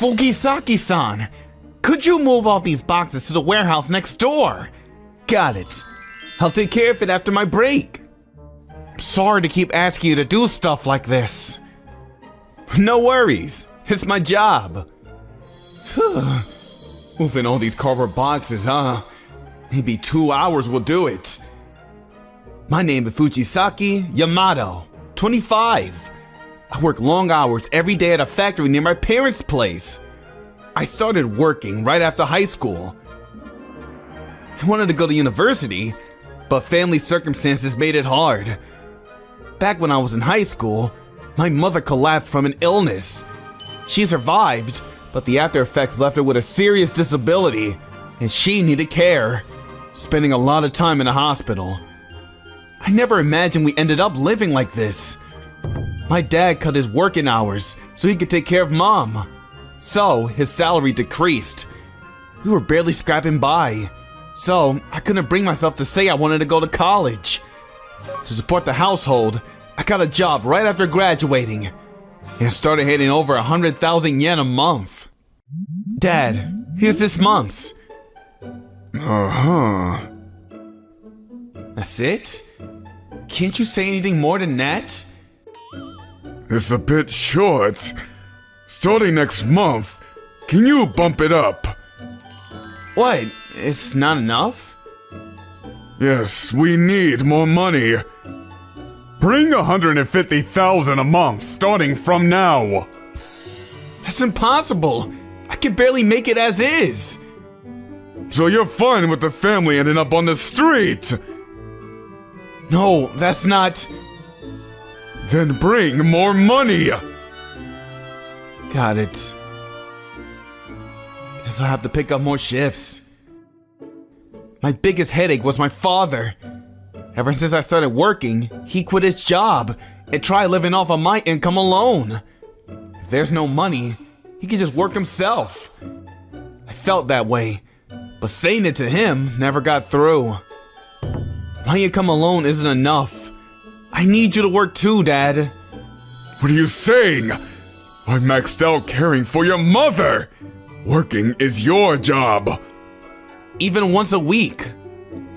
Fugisaki-san, could you move all these boxes to the warehouse next door? Got it. I'll take care of it after my break. Sorry to keep asking you to do stuff like this. No worries, it's my job. Moving all these cardboard boxes, huh? Maybe 2 hours will do it. My name is Fujisaki Yamato, 25. I work long hours every day at a factory near my parents' place. I started working right after high school. I wanted to go to university, but family circumstances made it hard. Back when I was in high school, my mother collapsed from an illness. She survived, but the after effects left her with a serious disability, and she needed care, spending a lot of time in a hospital. I never imagined we ended up living like this. My dad cut his working hours so he could take care of Mom. So his salary decreased. We were barely scrapping by. So I couldn't bring myself to say I wanted to go to college. To support the household, I got a job right after graduating and started hitting over 100,000 yen a month. Dad, here's this month's. That's it? Can't you say anything more than that? It's a bit short. Starting next month, can you bump it up? What? It's not enough? Yes, we need more money. Bring 150,000 a month starting from now. That's impossible. I can barely make it as is. So you're fine with the family ending up on the street? No, that's not... Then bring more money. Got it. Guess I'll have to pick up more shifts. My biggest headache was my father. Ever since I started working, he quit his job and tried living off of my income alone. If there's no money, he can just work himself. I felt that way, but saying it to him never got through. My income alone isn't enough. I need you to work too, Dad. What are you saying? I maxed out caring for your mother. Working is your job. Even once a week.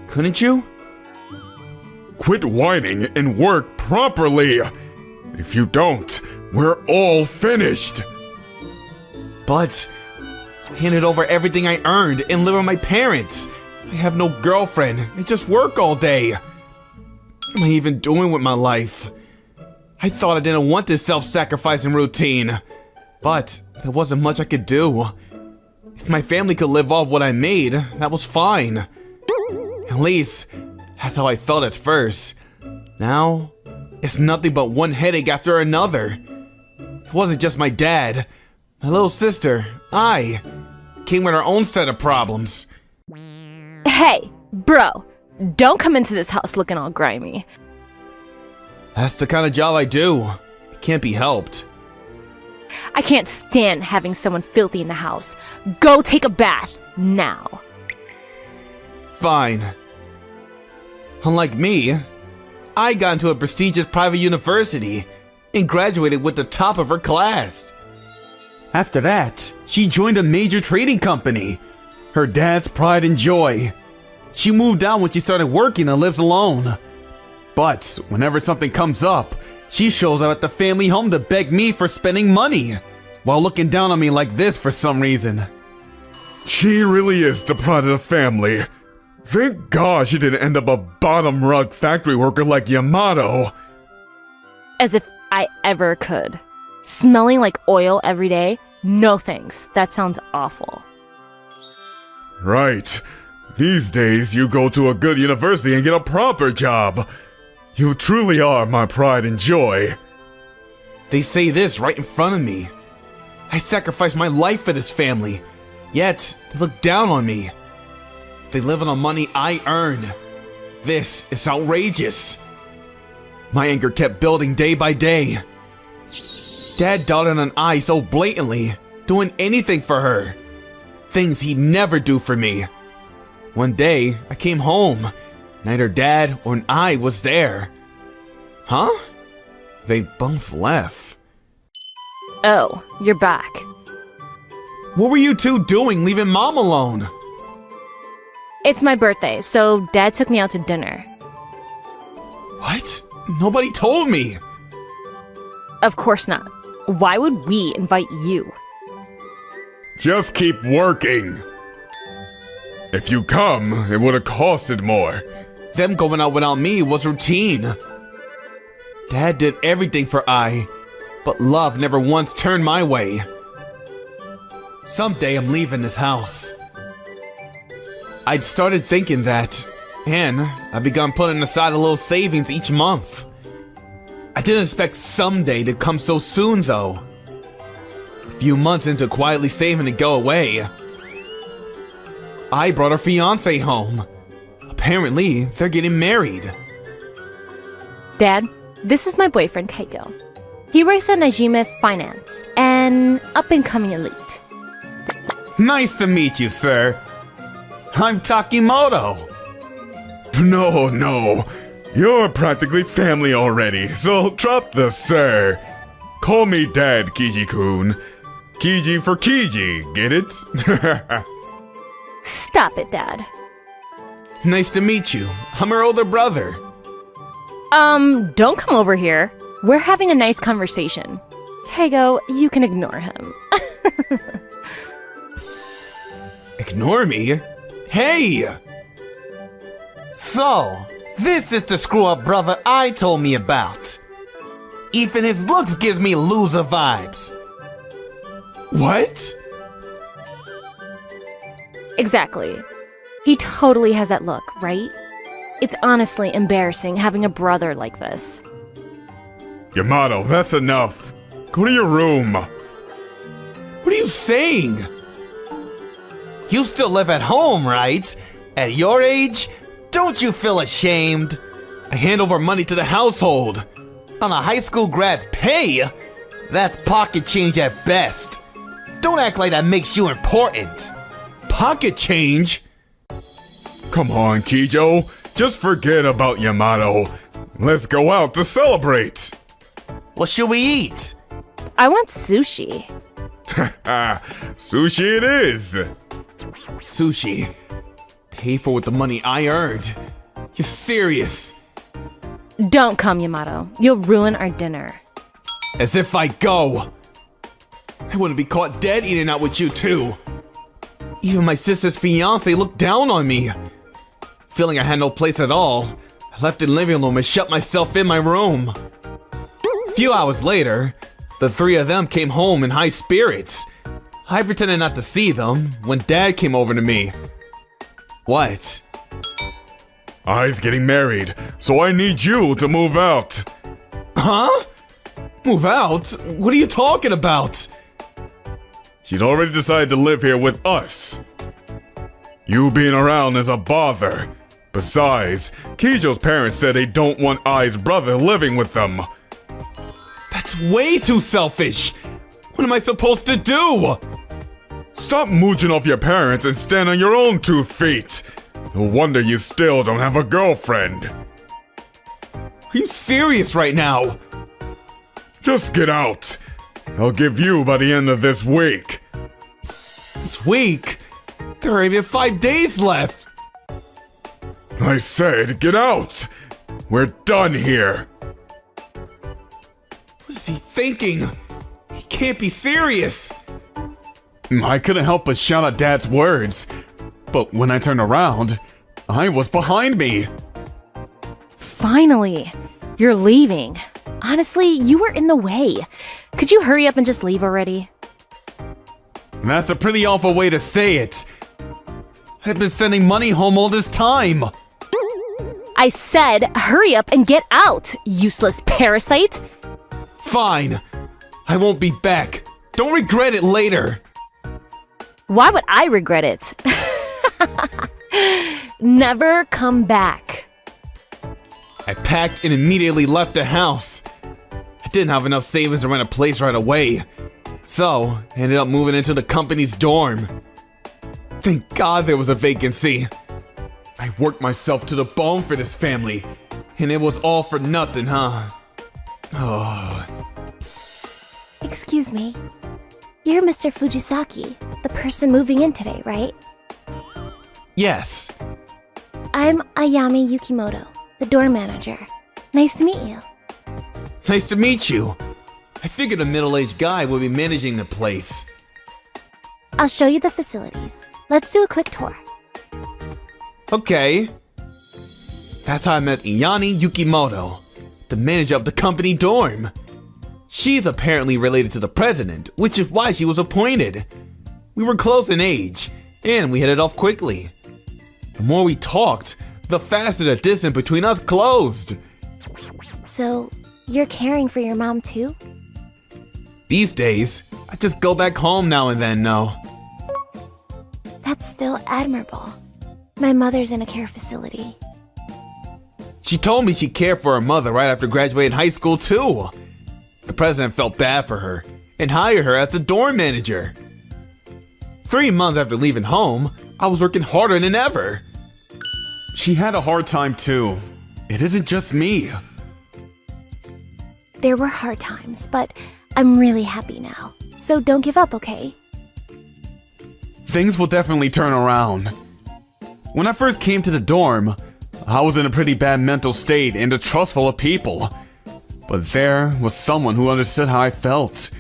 Couldn't you? Quit whining and work properly. If you don't, we're all finished. But I handed over everything I earned and live with my parents. I have no girlfriend. I just work all day. What am I even doing with my life? I thought I didn't want this self-sacrificing routine. But there wasn't much I could do. If my family could live off what I made, that was fine. At least, that's how I felt at first. Now, it's nothing but one headache after another. It wasn't just my dad. My little sister, I, came with her own set of problems. Hey, bro, don't come into this house looking all grimy. That's the kind of job I do. It can't be helped. I can't stand having someone filthy in the house. Go take a bath, now. Fine. Unlike me, I got into a prestigious private university and graduated with the top of her class. After that, she joined a major trading company, her dad's pride and joy. She moved out when she started working and lives alone. But whenever something comes up, she shows up at the family home to beg me for spending money, while looking down on me like this for some reason. She really is the pride of the family. Thank God she didn't end up a bottom rung factory worker like Yamato. As if I ever could. Smelling like oil every day? No thanks. That sounds awful. Right. These days you go to a good university and get a proper job. You truly are my pride and joy. They say this right in front of me. I sacrificed my life for this family, yet they look down on me. They live on the money I earn. This is outrageous. My anger kept building day by day. Dad doubted on I so blatantly, doing anything for her. Things he'd never do for me. One day, I came home. Neither Dad or I was there. Huh? They both left. Oh, you're back. What were you two doing leaving Mom alone? It's my birthday, so Dad took me out to dinner. What? Nobody told me. Of course not. Why would we invite you? Just keep working. If you come, it would have costed more. Them going out without me was routine. Dad did everything for I, but love never once turned my way. Someday I'm leaving this house. I'd started thinking that, and I begun putting aside a little savings each month. I didn't expect someday to come so soon, though. A few months into quietly saving to go away, I brought her fiance home. Apparently, they're getting married. Dad, this is my boyfriend, Keiko. He works at Najime Finance, an up-and-coming elite. Nice to meet you, sir. I'm Takimoto. No. You're practically family already, so drop the sir. Call me Dad, Kiji-kun. Kiji for Kiji, get it? Stop it, Dad. Nice to meet you. I'm her older brother. Don't come over here. We're having a nice conversation. Keigo, you can ignore him. Ignore me? Hey! So, this is the screw-up brother I told me about. Even his looks gives me loser vibes. What? Exactly. He totally has that look, right? It's honestly embarrassing having a brother like this. Yamato, that's enough. Go to your room. What are you saying? You still live at home, right? At your age, don't you feel ashamed? I hand over money to the household. On a high school grad's pay? That's pocket change at best. Don't act like that makes you important. Pocket change? Come on, Kijo. Just forget about Yamato. Let's go out to celebrate. What should we eat? I want sushi. Sushi it is. Sushi. Pay for with the money I earned. You're serious? Don't come, Yamato. You'll ruin our dinner. As if I go. I wouldn't be caught dead eating out with you too. Even my sister's fiance looked down on me. Feeling I had no place at all, I left the living room and shut myself in my room. A few hours later, the three of them came home in high spirits. I pretended not to see them when Dad came over to me. What? I's getting married, so I need you to move out. Huh? Move out? What are you talking about? She's already decided to live here with us. You being around is a bother. Besides, Kijo's parents said they don't want I's brother living with them. That's way too selfish. What am I supposed to do? Stop mooching off your parents and stand on your own 2 feet. No wonder you still don't have a girlfriend. Are you serious right now? Just get out. I'll give you by the end of this week. This week? There are even 5 days left. I said get out. We're done here. What is he thinking? He can't be serious. I couldn't help but shout out Dad's words. But when I turned around, I was behind me. Finally, you're leaving. Honestly, you were in the way. Could you hurry up and just leave already? That's a pretty awful way to say it. I've been sending money home all this time. I said hurry up and get out, useless parasite. Fine. I won't be back. Don't regret it later. Why would I regret it? Never come back. I packed and immediately left the house. I didn't have enough savings to rent a place right away, so I ended up moving into the company's dorm. Thank God there was a vacancy. I worked myself to the bone for this family, and it was all for nothing, huh? Oh. Excuse me. You're Mr. Fujisaki, the person moving in today, right? Yes. I'm Ayami Yukimoto, the door manager. Nice to meet you. Nice to meet you. I figured a middle-aged guy would be managing the place. I'll show you the facilities. Let's do a quick tour. Okay. That's how I met Ayami Yukimoto, the manager of the company dorm. She's apparently related to the president, which is why she was appointed. We were close in age, and we hit it off quickly. The more we talked, the faster the distance between us closed. So, you're caring for your mom too? These days, I just go back home now and then, no. That's still admirable. My mother's in a care facility. She told me she cared for her mother right after graduating high school too. The president felt bad for her and hired her as the dorm manager. 3 months after leaving home, I was working harder than ever. She had a hard time too. It isn't just me. There were hard times, but I'm really happy now. So don't give up, okay? Things will definitely turn around. When I first came to the dorm, I was in a pretty bad mental state and distrustful of people. But there was someone who understood how I felt.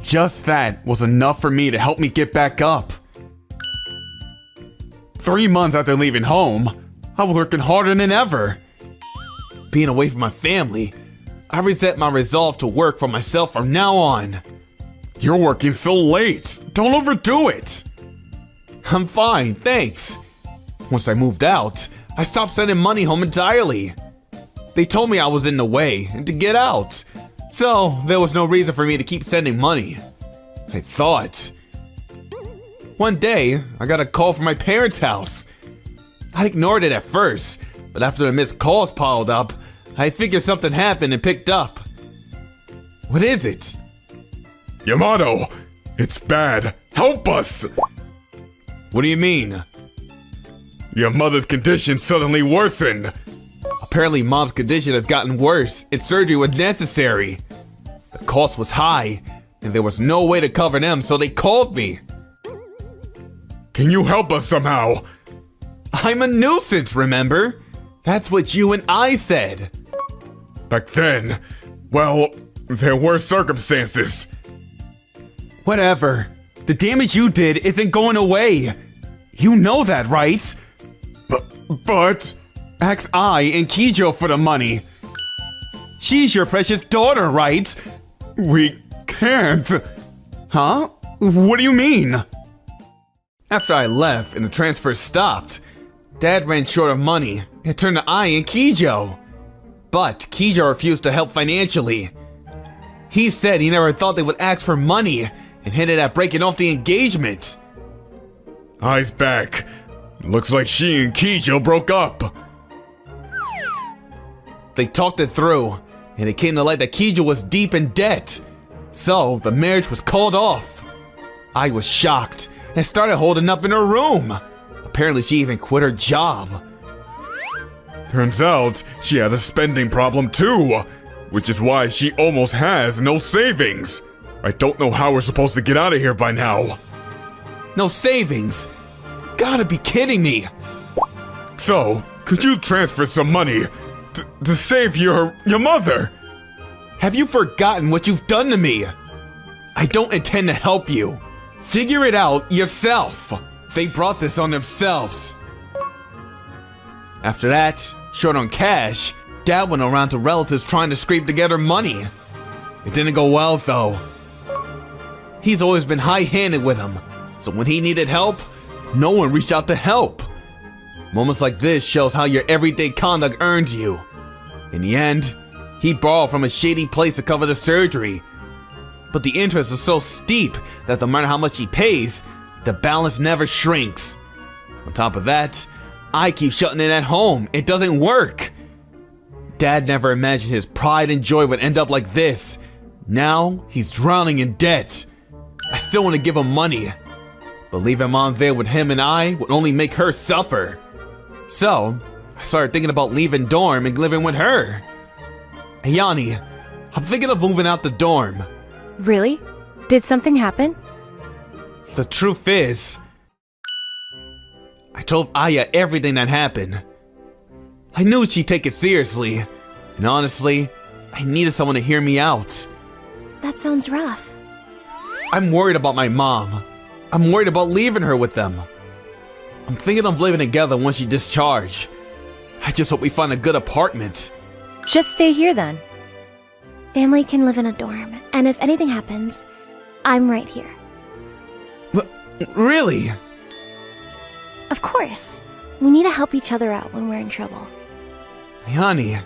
Just that was enough for me to help me get back up. 3 months after leaving home, I was working harder than ever. Being away from my family, I reset my resolve to work for myself from now on. You're working so late. Don't overdo it. I'm fine, thanks. Once I moved out, I stopped sending money home entirely. They told me I was in the way and to get out, so there was no reason for me to keep sending money. I thought. One day, I got a call from my parents' house. I ignored it at first, but after the missed calls piled up, I figured something happened and picked up. What is it? Yamato, it's bad. Help us! What do you mean? Your mother's condition suddenly worsened. Apparently, Mom's condition has gotten worse and surgery was necessary. The cost was high, and there was no way to cover them, so they called me. Can you help us somehow? I'm a nuisance, remember? That's what you and I said. Back then, well, there were circumstances. Whatever. The damage you did isn't going away. You know that, right? But... Ask I and Kijo for the money. She's your precious daughter, right? we can't. Huh? What do you mean? After I left and the transfer stopped, Dad ran short of money and turned to I and Kijo. But Kijo refused to help financially. He said he never thought they would ask for money and hinted at breaking off the engagement. Ai's back. Looks like she and Kijo broke up. They talked it through, and it came to light that Kijo was deep in debt. So, the marriage was called off. I was shocked and started holding up in her room. Apparently, she even quit her job. Turns out, she had a spending problem too, which is why she almost has no savings. I don't know how we're supposed to get out of here by now. No savings? Gotta be kidding me. So, could you transfer some money to save your mother? Have you forgotten what you've done to me? I don't intend to help you. Figure it out yourself. They brought this on themselves. After that, short on cash, Dad went around to relatives trying to scrape together money. It didn't go well though. He's always been high-handed with them, so when he needed help, no one reached out to help. Moments like this shows how your everyday conduct earns you. In the end, he borrowed from a shady place to cover the surgery. But the interest is so steep that no matter how much he pays, the balance never shrinks. On top of that, I keep shutting it at home. It doesn't work. Dad never imagined his pride and joy would end up like this. Now, he's drowning in debt. I still want to give him money, but leaving Mom there with him and I would only make her suffer. So, I started thinking about leaving dorm and living with her. Ayani, I'm thinking of moving out the dorm. Really? Did something happen? The truth is, I told Aya everything that happened. I knew she'd take it seriously, and honestly, I needed someone to hear me out. That sounds rough. I'm worried about my mom. I'm worried about leaving her with them. I'm thinking of living together once she discharged. I just hope we find a good apartment. Just stay here then. Family can live in a dorm, and if anything happens, I'm right here. Really? Of course. We need to help each other out when we're in trouble. Ayani,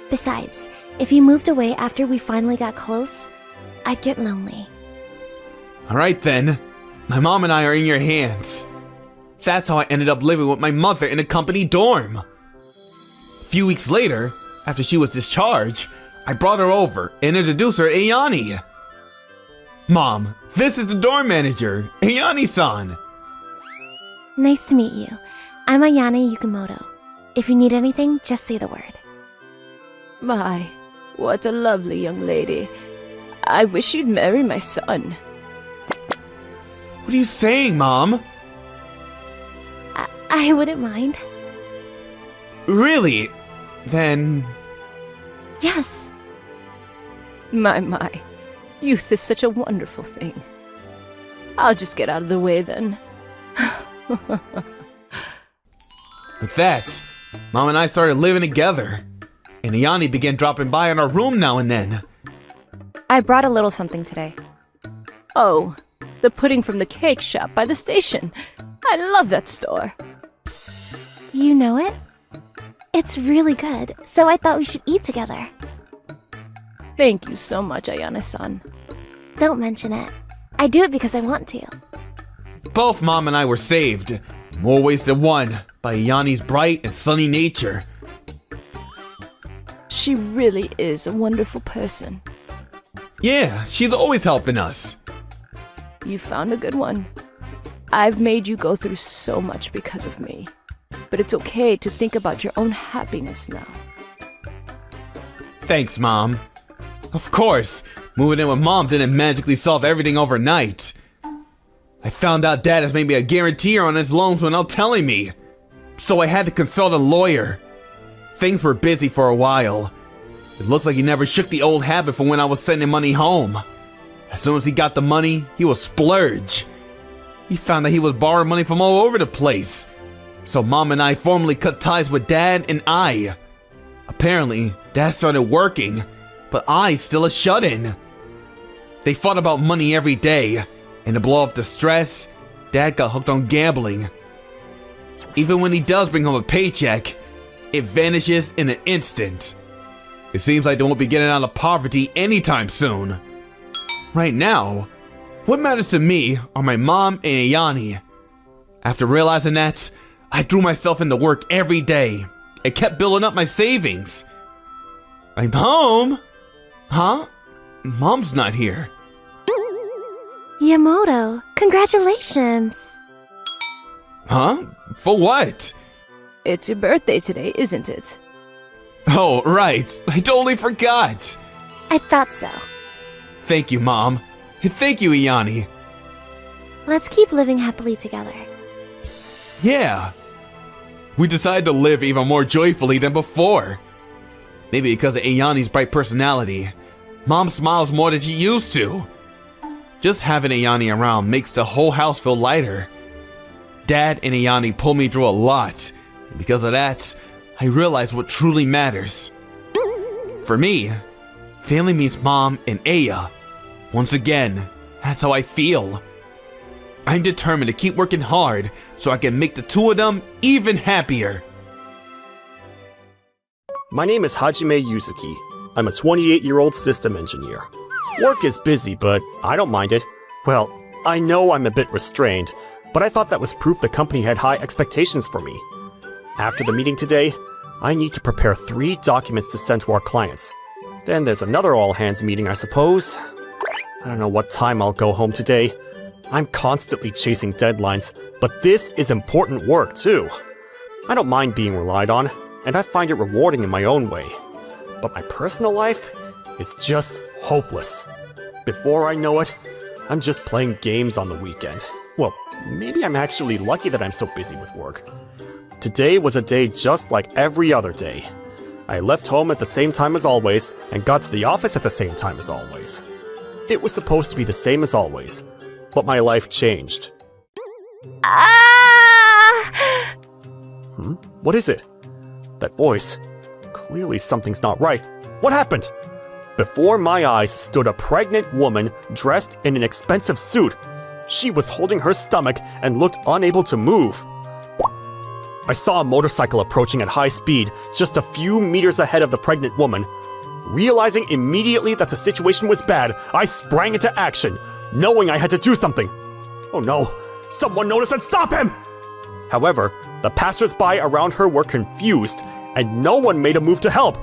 Besides, if you moved away after we finally got close, I'd get lonely. alright then. My mom and I are in your hands. That's how I ended up living with my mother in a company dorm. A few weeks later, after she was discharged, I brought her over and introduced her to Ayani. Mom, this is the dorm manager, Ayani-san. Nice to meet you. I'm Ayane Yukimoto. If you need anything, just say the word. My, what a lovely young lady. I wish you'd marry my son. What are you saying, Mom? I wouldn't mind. Really? Then... Yes. My. Youth is such a wonderful thing. I'll just get out of the way then. With that, Mom and I started living together. And Ayani began dropping by in our room now and then. I brought a little something today. Oh, the pudding from the cake shop by the station. I love that store. You know it? It's really good, so I thought we should eat together. Thank you so much, Ayane-san. Don't mention it. I do it because I want to. Both Mom and I were saved, in more ways than one, by Ayani's bright and sunny nature. She really is a wonderful person. Yeah, she's always helping us. You found a good one. I've made you go through so much because of me. But it's okay to think about your own happiness now. Thanks, Mom. Of course, moving in with Mom didn't magically solve everything overnight. I found out Dad has made me a guarantor on his loans without telling me. So I had to consult a lawyer. Things were busy for a while. It looks like he never shook the old habit from when I was sending money home. As soon as he got the money, he would splurge. He found that he was borrowing money from all over the place. So Mom and I formally cut ties with Dad and I. Apparently, Dad started working, but I's still a shut-in. They fought about money every day, and to blow off the stress, Dad got hooked on gambling. Even when he does bring home a paycheck, it vanishes in an instant. It seems like they won't be getting out of poverty anytime soon. Right now, what matters to me are my mom and Ayani. After realizing that, I threw myself into work every day and kept building up my savings. I'm home? Huh? Mom's not here. Yamoto, congratulations! Huh? For what? It's your birthday today, isn't it? Oh, right. I totally forgot. I thought so. Thank you, Mom. And thank you, Ayani. Let's keep living happily together. Yeah. We decided to live even more joyfully than before. Maybe because of Ayani's bright personality. Mom smiles more than she used to. Just having Ayani around makes the whole house feel lighter. Dad and Ayani pull me through a lot. And because of that, I realize what truly matters. For me, family means Mom and Aya. Once again, that's how I feel. I'm determined to keep working hard so I can make the two of them even happier. My name is Hajime Yuzuki. I'm a 28-year-old system engineer. Work is busy, but I don't mind it. Well, I know I'm a bit restrained, but I thought that was proof the company had high expectations for me. After the meeting today, I need to prepare 3 documents to send to our clients. Then there's another all-hands meeting, I suppose. I don't know what time I'll go home today. I'm constantly chasing deadlines, but this is important work too. I don't mind being relied on, and I find it rewarding in my own way. But my personal life is just hopeless. Before I know it, I'm just playing games on the weekend. Well, maybe I'm actually lucky that I'm so busy with work. Today was a day just like every other day. I left home at the same time as always and got to the office at the same time as always. It was supposed to be the same as always, but my life changed. Ah! What is it? That voice. Clearly something's not right. What happened? Before my eyes stood a pregnant woman dressed in an expensive suit. She was holding her stomach and looked unable to move. I saw a motorcycle approaching at high speed just a few meters ahead of the pregnant woman. Realizing immediately that the situation was bad, I sprang into action, knowing I had to do something. Oh no, someone noticed and stop him! However, the passers-by around her were confused, and no one made a move to help.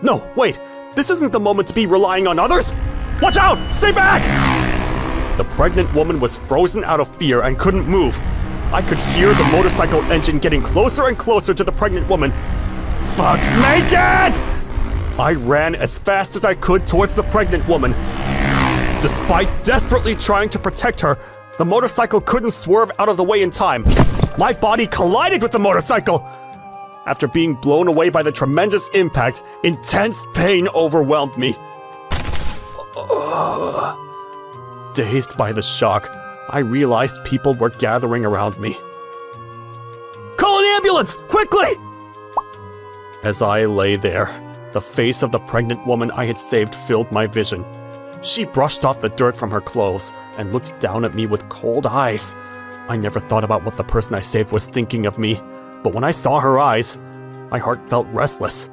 No, wait, this isn't the moment to be relying on others! Watch out! Stay back! The pregnant woman was frozen out of fear and couldn't move. I could hear the motorcycle engine getting closer and closer to the pregnant woman. Fuck, make it! I ran as fast as I could towards the pregnant woman. Despite desperately trying to protect her, the motorcycle couldn't swerve out of the way in time. My body collided with the motorcycle. After being blown away by the tremendous impact, intense pain overwhelmed me. Dazed by the shock, I realized people were gathering around me. Call an ambulance! Quickly! As I lay there, the face of the pregnant woman I had saved filled my vision. She brushed off the dirt from her clothes and looked down at me with cold eyes. I never thought about what the person I saved was thinking of me, but when I saw her eyes, my heart felt restless.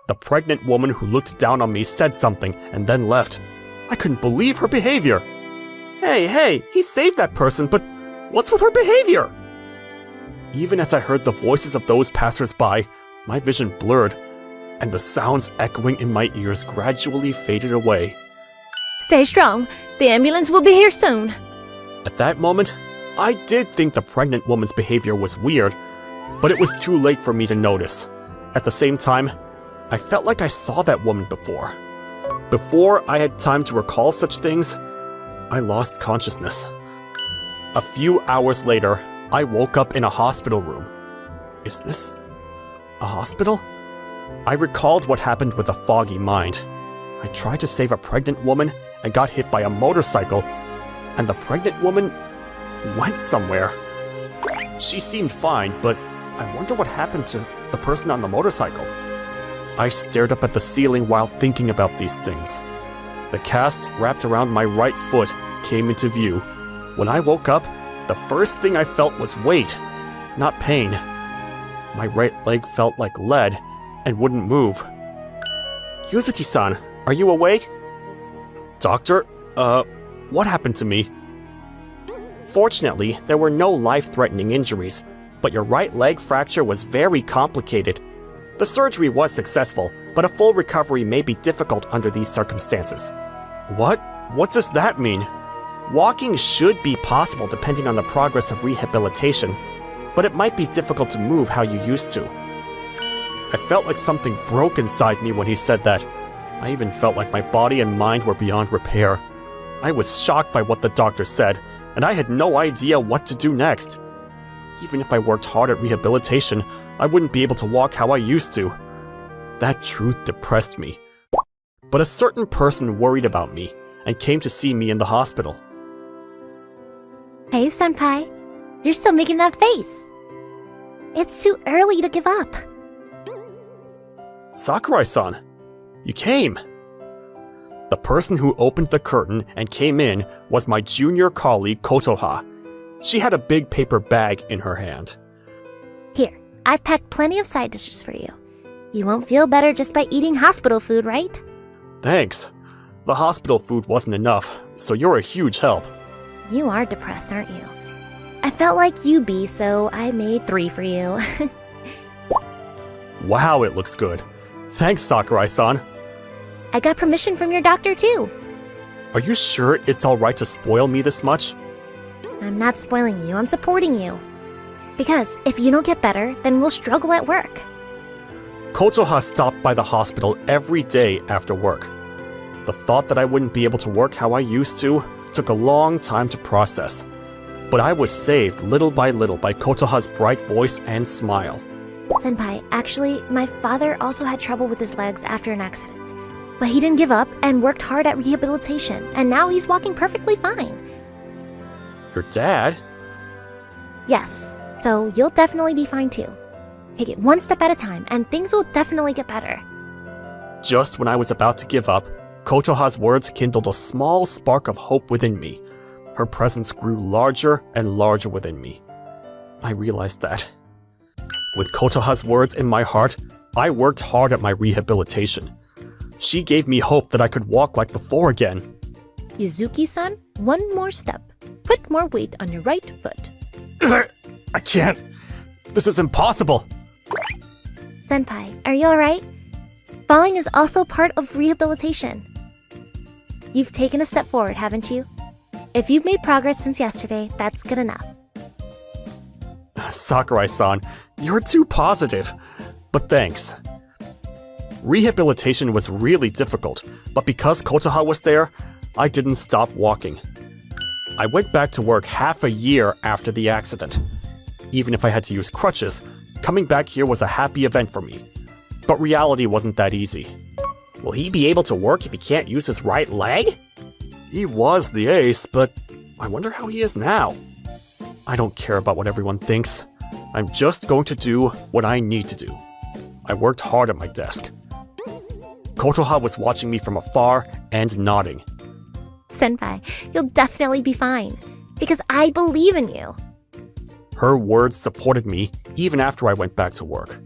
The pregnant woman who looked down on me said something and then left. I couldn't believe her behavior. Hey, he saved that person, but what's with her behavior? Even as I heard the voices of those passers-by, my vision blurred, and the sounds echoing in my ears gradually faded away. Stay strong. The ambulance will be here soon. At that moment, I did think the pregnant woman's behavior was weird, but it was too late for me to notice. At the same time, I felt like I saw that woman before. Before I had time to recall such things, I lost consciousness. A few hours later, I woke up in a hospital room. Is this a hospital? I recalled what happened with a foggy mind. I tried to save a pregnant woman and got hit by a motorcycle, and the pregnant woman went somewhere. She seemed fine, but I wonder what happened to the person on the motorcycle. I stared up at the ceiling while thinking about these things. The cast wrapped around my right foot came into view. When I woke up, the first thing I felt was weight, not pain. My right leg felt like lead and wouldn't move. Yuzuki-san, are you awake? Doctor, what happened to me? Fortunately, there were no life-threatening injuries, but your right leg fracture was very complicated. The surgery was successful, but a full recovery may be difficult under these circumstances. What? What does that mean? Walking should be possible depending on the progress of rehabilitation, but it might be difficult to move how you used to. I felt like something broke inside me when he said that. I even felt like my body and mind were beyond repair. I was shocked by what the doctor said, and I had no idea what to do next. Even if I worked hard at rehabilitation, I wouldn't be able to walk how I used to. That truth depressed me. But a certain person worried about me and came to see me in the hospital. Hey, Senpai. You're still making that face. It's too early to give up. Sakurai-san, you came. The person who opened the curtain and came in was my junior colleague Kotoha. She had a big paper bag in her hand. Here, I've packed plenty of side dishes for you. You won't feel better just by eating hospital food, right? Thanks. The hospital food wasn't enough, so you're a huge help. You are depressed, aren't you? I felt like you'd be, so I made 3 for you. Wow, it looks good. Thanks, Sakurai-san. I got permission from your doctor, too. Are you sure it's alright to spoil me this much? I'm not spoiling you, I'm supporting you. Because if you don't get better, then we'll struggle at work. Kotoha stopped by the hospital every day after work. The thought that I wouldn't be able to work how I used to took a long time to process, but I was saved little by Kotoha's bright voice and smile. Senpai, actually, my father also had trouble with his legs after an accident. But he didn't give up and worked hard at rehabilitation, and now he's walking perfectly fine. Your dad? Yes, so you'll definitely be fine too. Take it one step at a time, and things will definitely get better. Just when I was about to give up, Kotoha's words kindled a small spark of hope within me. Her presence grew larger and larger within me. I realized that. With Kotoha's words in my heart, I worked hard at my rehabilitation. She gave me hope that I could walk like before again. Yuzuki-san, one more step. Put more weight on your right foot. I can't. This is impossible. Senpai, are you alright? Falling is also part of rehabilitation. You've taken a step forward, haven't you? If you've made progress since yesterday, that's good enough. Sakurai-san, you're too positive. But thanks. Rehabilitation was really difficult, but because Kotoha was there, I didn't stop walking. I went back to work half a year after the accident. Even if I had to use crutches, coming back here was a happy event for me. But reality wasn't that easy. Will he be able to work if he can't use his right leg? He was the ace, but I wonder how he is now. I don't care about what everyone thinks. I'm just going to do what I need to do. I worked hard at my desk. Kotoha was watching me from afar and nodding. Senpai, you'll definitely be fine. Because I believe in you. Her words supported me even after I went back to work.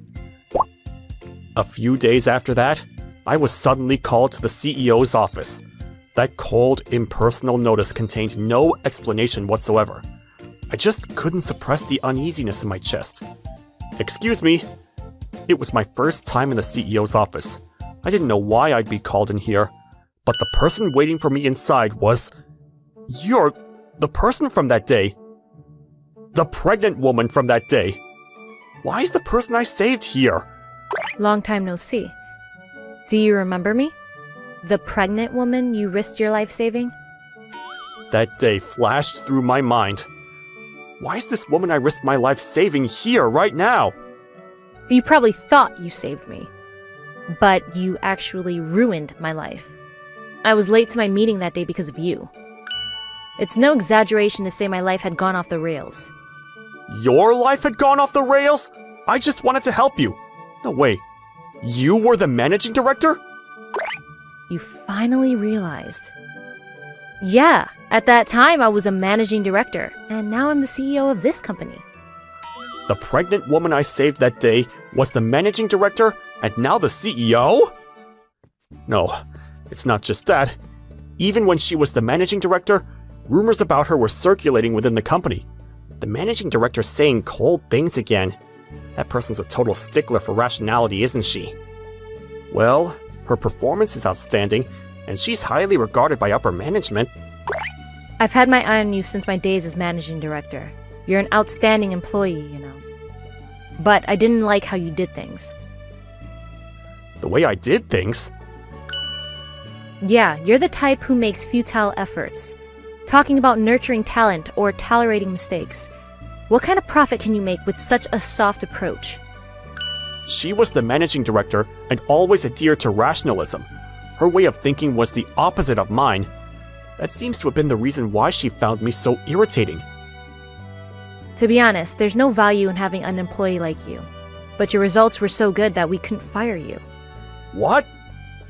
A few days after that, I was suddenly called to the CEO's office. That cold, impersonal notice contained no explanation whatsoever. I just couldn't suppress the uneasiness in my chest. Excuse me. It was my first time in the CEO's office. I didn't know why I'd be called in here, but the person waiting for me inside was... You're the person from that day. The pregnant woman from that day. Why is the person I saved here? Long time no see. Do you remember me? The pregnant woman you risked your life saving? That day flashed through my mind. Why is this woman I risked my life saving here right now? You probably thought you saved me, but you actually ruined my life. I was late to my meeting that day because of you. It's no exaggeration to say my life had gone off the rails. Your life had gone off the rails? I just wanted to help you. No way. You were the managing director? You finally realized. Yeah, at that time I was a managing director, and now I'm the CEO of this company. The pregnant woman I saved that day was the managing director and now the CEO? No, it's not just that. Even when she was the managing director, rumors about her were circulating within the company. The managing director's saying cold things again. That person's a total stickler for rationality, isn't she? Well, her performance is outstanding, and she's highly regarded by upper management. I've had my eye on you since my days as managing director. You're an outstanding employee, you know. But I didn't like how you did things. The way I did things? Yeah, you're the type who makes futile efforts. Talking about nurturing talent or tolerating mistakes. What kind of profit can you make with such a soft approach? She was the managing director and always adhered to rationalism. Her way of thinking was the opposite of mine. That seems to have been the reason why she found me so irritating. To be honest, there's no value in having an employee like you. But your results were so good that we couldn't fire you. What?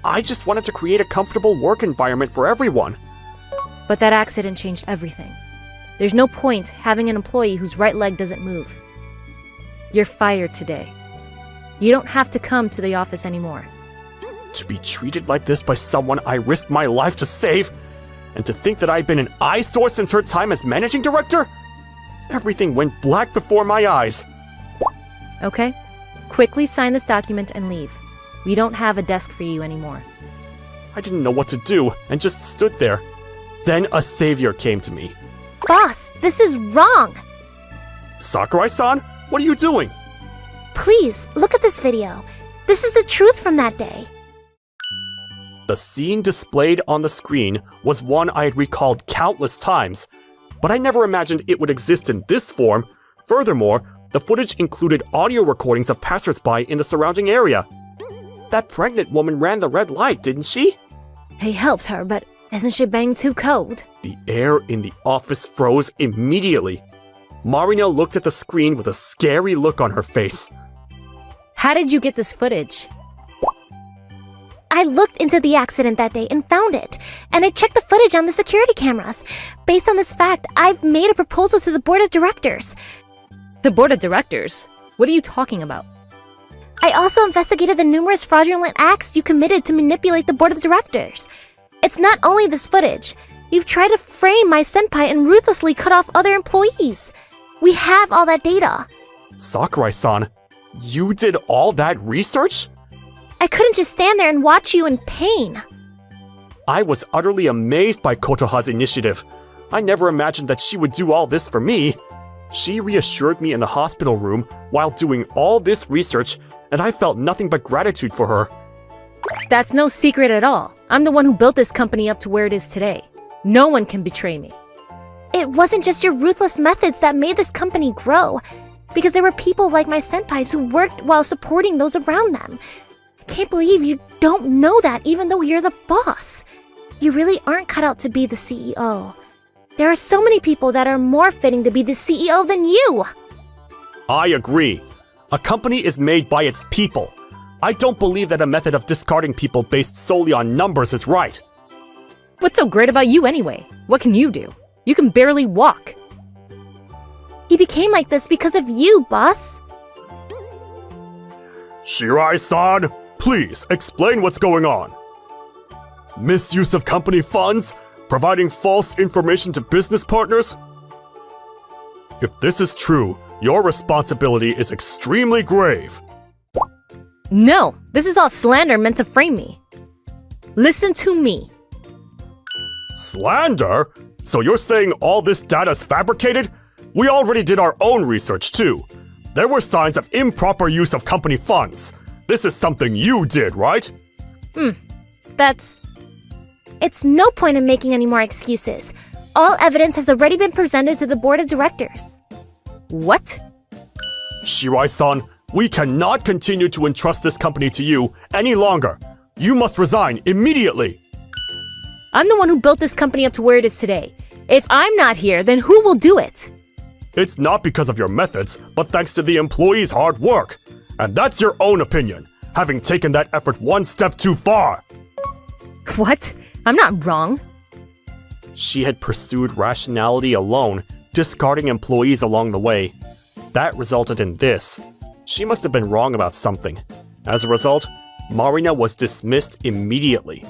I just wanted to create a comfortable work environment for everyone. But that accident changed everything. There's no point having an employee whose right leg doesn't move. You're fired today. You don't have to come to the office anymore. To be treated like this by someone I risked my life to save? And to think that I'd been an eyesore since her time as managing director? Everything went black before my eyes. Okay? Quickly sign this document and leave. We don't have a desk for you anymore. I didn't know what to do and just stood there. Then a savior came to me. Boss, this is wrong! Sakurai-san, what are you doing? Please, look at this video. This is the truth from that day. The scene displayed on the screen was one I had recalled countless times, but I never imagined it would exist in this form. Furthermore, the footage included audio recordings of passersby in the surrounding area. That pregnant woman ran the red light, didn't she? He helped her, but isn't she being too cold? The air in the office froze immediately. Marina looked at the screen with a scary look on her face. How did you get this footage? I looked into the accident that day and found it, and I checked the footage on the security cameras. Based on this fact, I've made a proposal to the board of directors. The board of directors? What are you talking about? I also investigated the numerous fraudulent acts you committed to manipulate the board of directors. It's not only this footage. You've tried to frame my senpai and ruthlessly cut off other employees. We have all that data. Sakurai-san, you did all that research? I couldn't just stand there and watch you in pain. I was utterly amazed by Kotoha's initiative. I never imagined that she would do all this for me. She reassured me in the hospital room while doing all this research, and I felt nothing but gratitude for her. That's no secret at all. I'm the one who built this company up to where it is today. No one can betray me. It wasn't just your ruthless methods that made this company grow, because there were people like my senpais who worked while supporting those around them. I can't believe you don't know that even though you're the boss. You really aren't cut out to be the CEO. There are so many people that are more fitting to be the CEO than you. I agree. A company is made by its people. I don't believe that a method of discarding people based solely on numbers is right. What's so great about you anyway? What can you do? You can barely walk. He became like this because of you, boss. Shirai-san, please explain what's going on. Misuse of company funds? Providing false information to business partners? If this is true, your responsibility is extremely grave. No, this is all slander meant to frame me. Listen to me. Slander? So you're saying all this data's fabricated? We already did our own research too. There were signs of improper use of company funds. This is something you did, right? It's no point in making any more excuses. All evidence has already been presented to the board of directors. What? Shirai-san, we cannot continue to entrust this company to you any longer. You must resign immediately. I'm the one who built this company up to where it is today. If I'm not here, then who will do it? It's not because of your methods, but thanks to the employees' hard work. And that's your own opinion, having taken that effort one step too far. What? I'm not wrong. She had pursued rationality alone, discarding employees along the way. That resulted in this. She must have been wrong about something. As a result, Marina was dismissed immediately.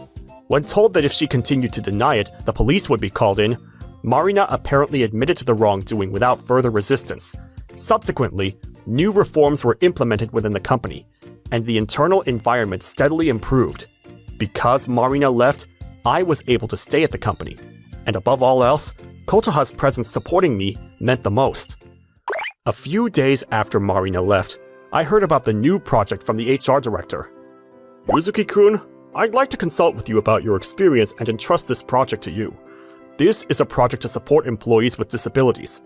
When told that if she continued to deny it, the police would be called in, Marina apparently admitted to the wrongdoing without further resistance. Subsequently, new reforms were implemented within the company, and the internal environment steadily improved. Because Marina left, I was able to stay at the company, and above all else, Kotoha's presence supporting me meant the most. A few days after Marina left, I heard about the new project from the HR director. Yuzuki-kun, I'd like to consult with you about your experience and entrust this project to you. This is a project to support employees with disabilities.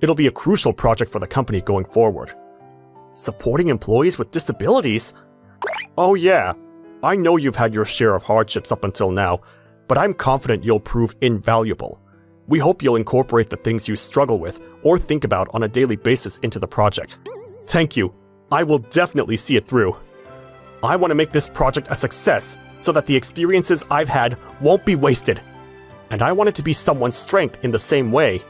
It'll be a crucial project for the company going forward. Supporting employees with disabilities? Oh yeah, I know you've had your share of hardships up until now, but I'm confident you'll prove invaluable. We hope you'll incorporate the things you struggle with or think about on a daily basis into the project. Thank you. I will definitely see it through. I want to make this project a success so that the experiences I've had won't be wasted. And I want it to be someone's strength in the same way.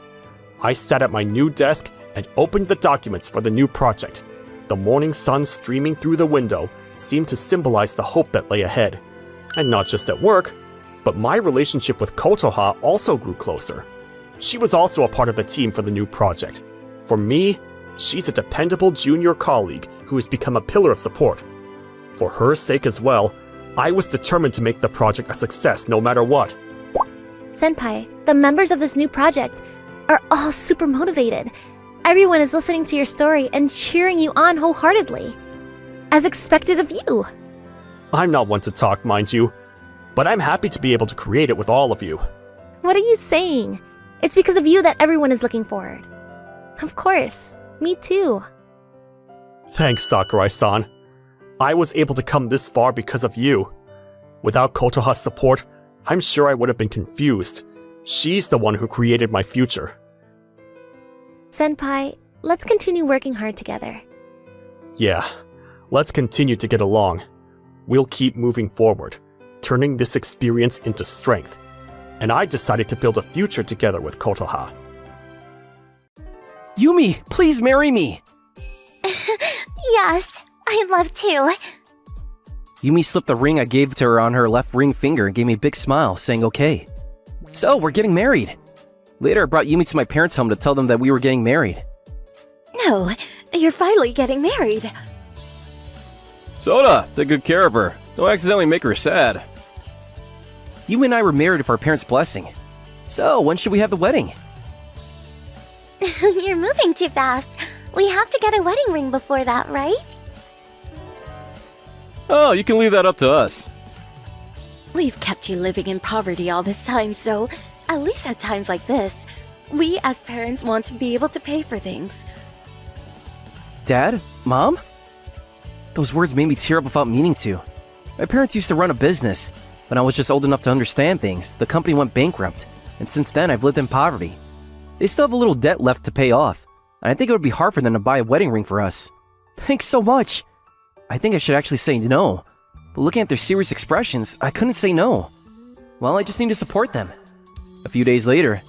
I sat at my new desk and opened the documents for the new project. The morning sun streaming through the window seemed to symbolize the hope that lay ahead. And not just at work, but my relationship with Kotoha also grew closer. She was also a part of the team for the new project. For me, she's a dependable junior colleague who has become a pillar of support. For her sake as well, I was determined to make the project a success no matter what. Senpai, the members of this new project are all super motivated. Everyone is listening to your story and cheering you on wholeheartedly. As expected of you. I'm not one to talk, mind you. but I'm happy to be able to create it with all of you. What are you saying? It's because of you that everyone is looking forward. Of course, me too. Thanks, Sakurai-san. I was able to come this far because of you. Without Kotoha's support, I'm sure I would have been confused. She's the one who created my future. Senpai, let's continue working hard together. Yeah, let's continue to get along. We'll keep moving forward, turning this experience into strength. And I decided to build a future together with Kotoha. Yumi, please marry me! Yes, I'd love to. Yumi slipped the ring I gave to her on her left ring finger and gave me a big smile, saying okay. So, we're getting married. Later, I brought Yumi to my parents' home to tell them that we were getting married. No, you're finally getting married. Soda, take good care of her. Don't accidentally make her sad. Yumi and I were married with our parents' blessing. So, when should we have the wedding? You're moving too fast. We have to get a wedding ring before that, right? Oh, you can leave that up to us. We've kept you living in poverty all this time, so at least at times like this, we as parents want to be able to pay for things. Dad? Mom? Those words made me tear up without meaning to. My parents used to run a business. When I was just old enough to understand things, the company went bankrupt, and since then I've lived in poverty. They still have a little debt left to pay off, and I think it would be hard for them to buy a wedding ring for us. Thanks so much! I think I should actually say no, but looking at their serious expressions, I couldn't say no. Well, I just need to support them. A few days later,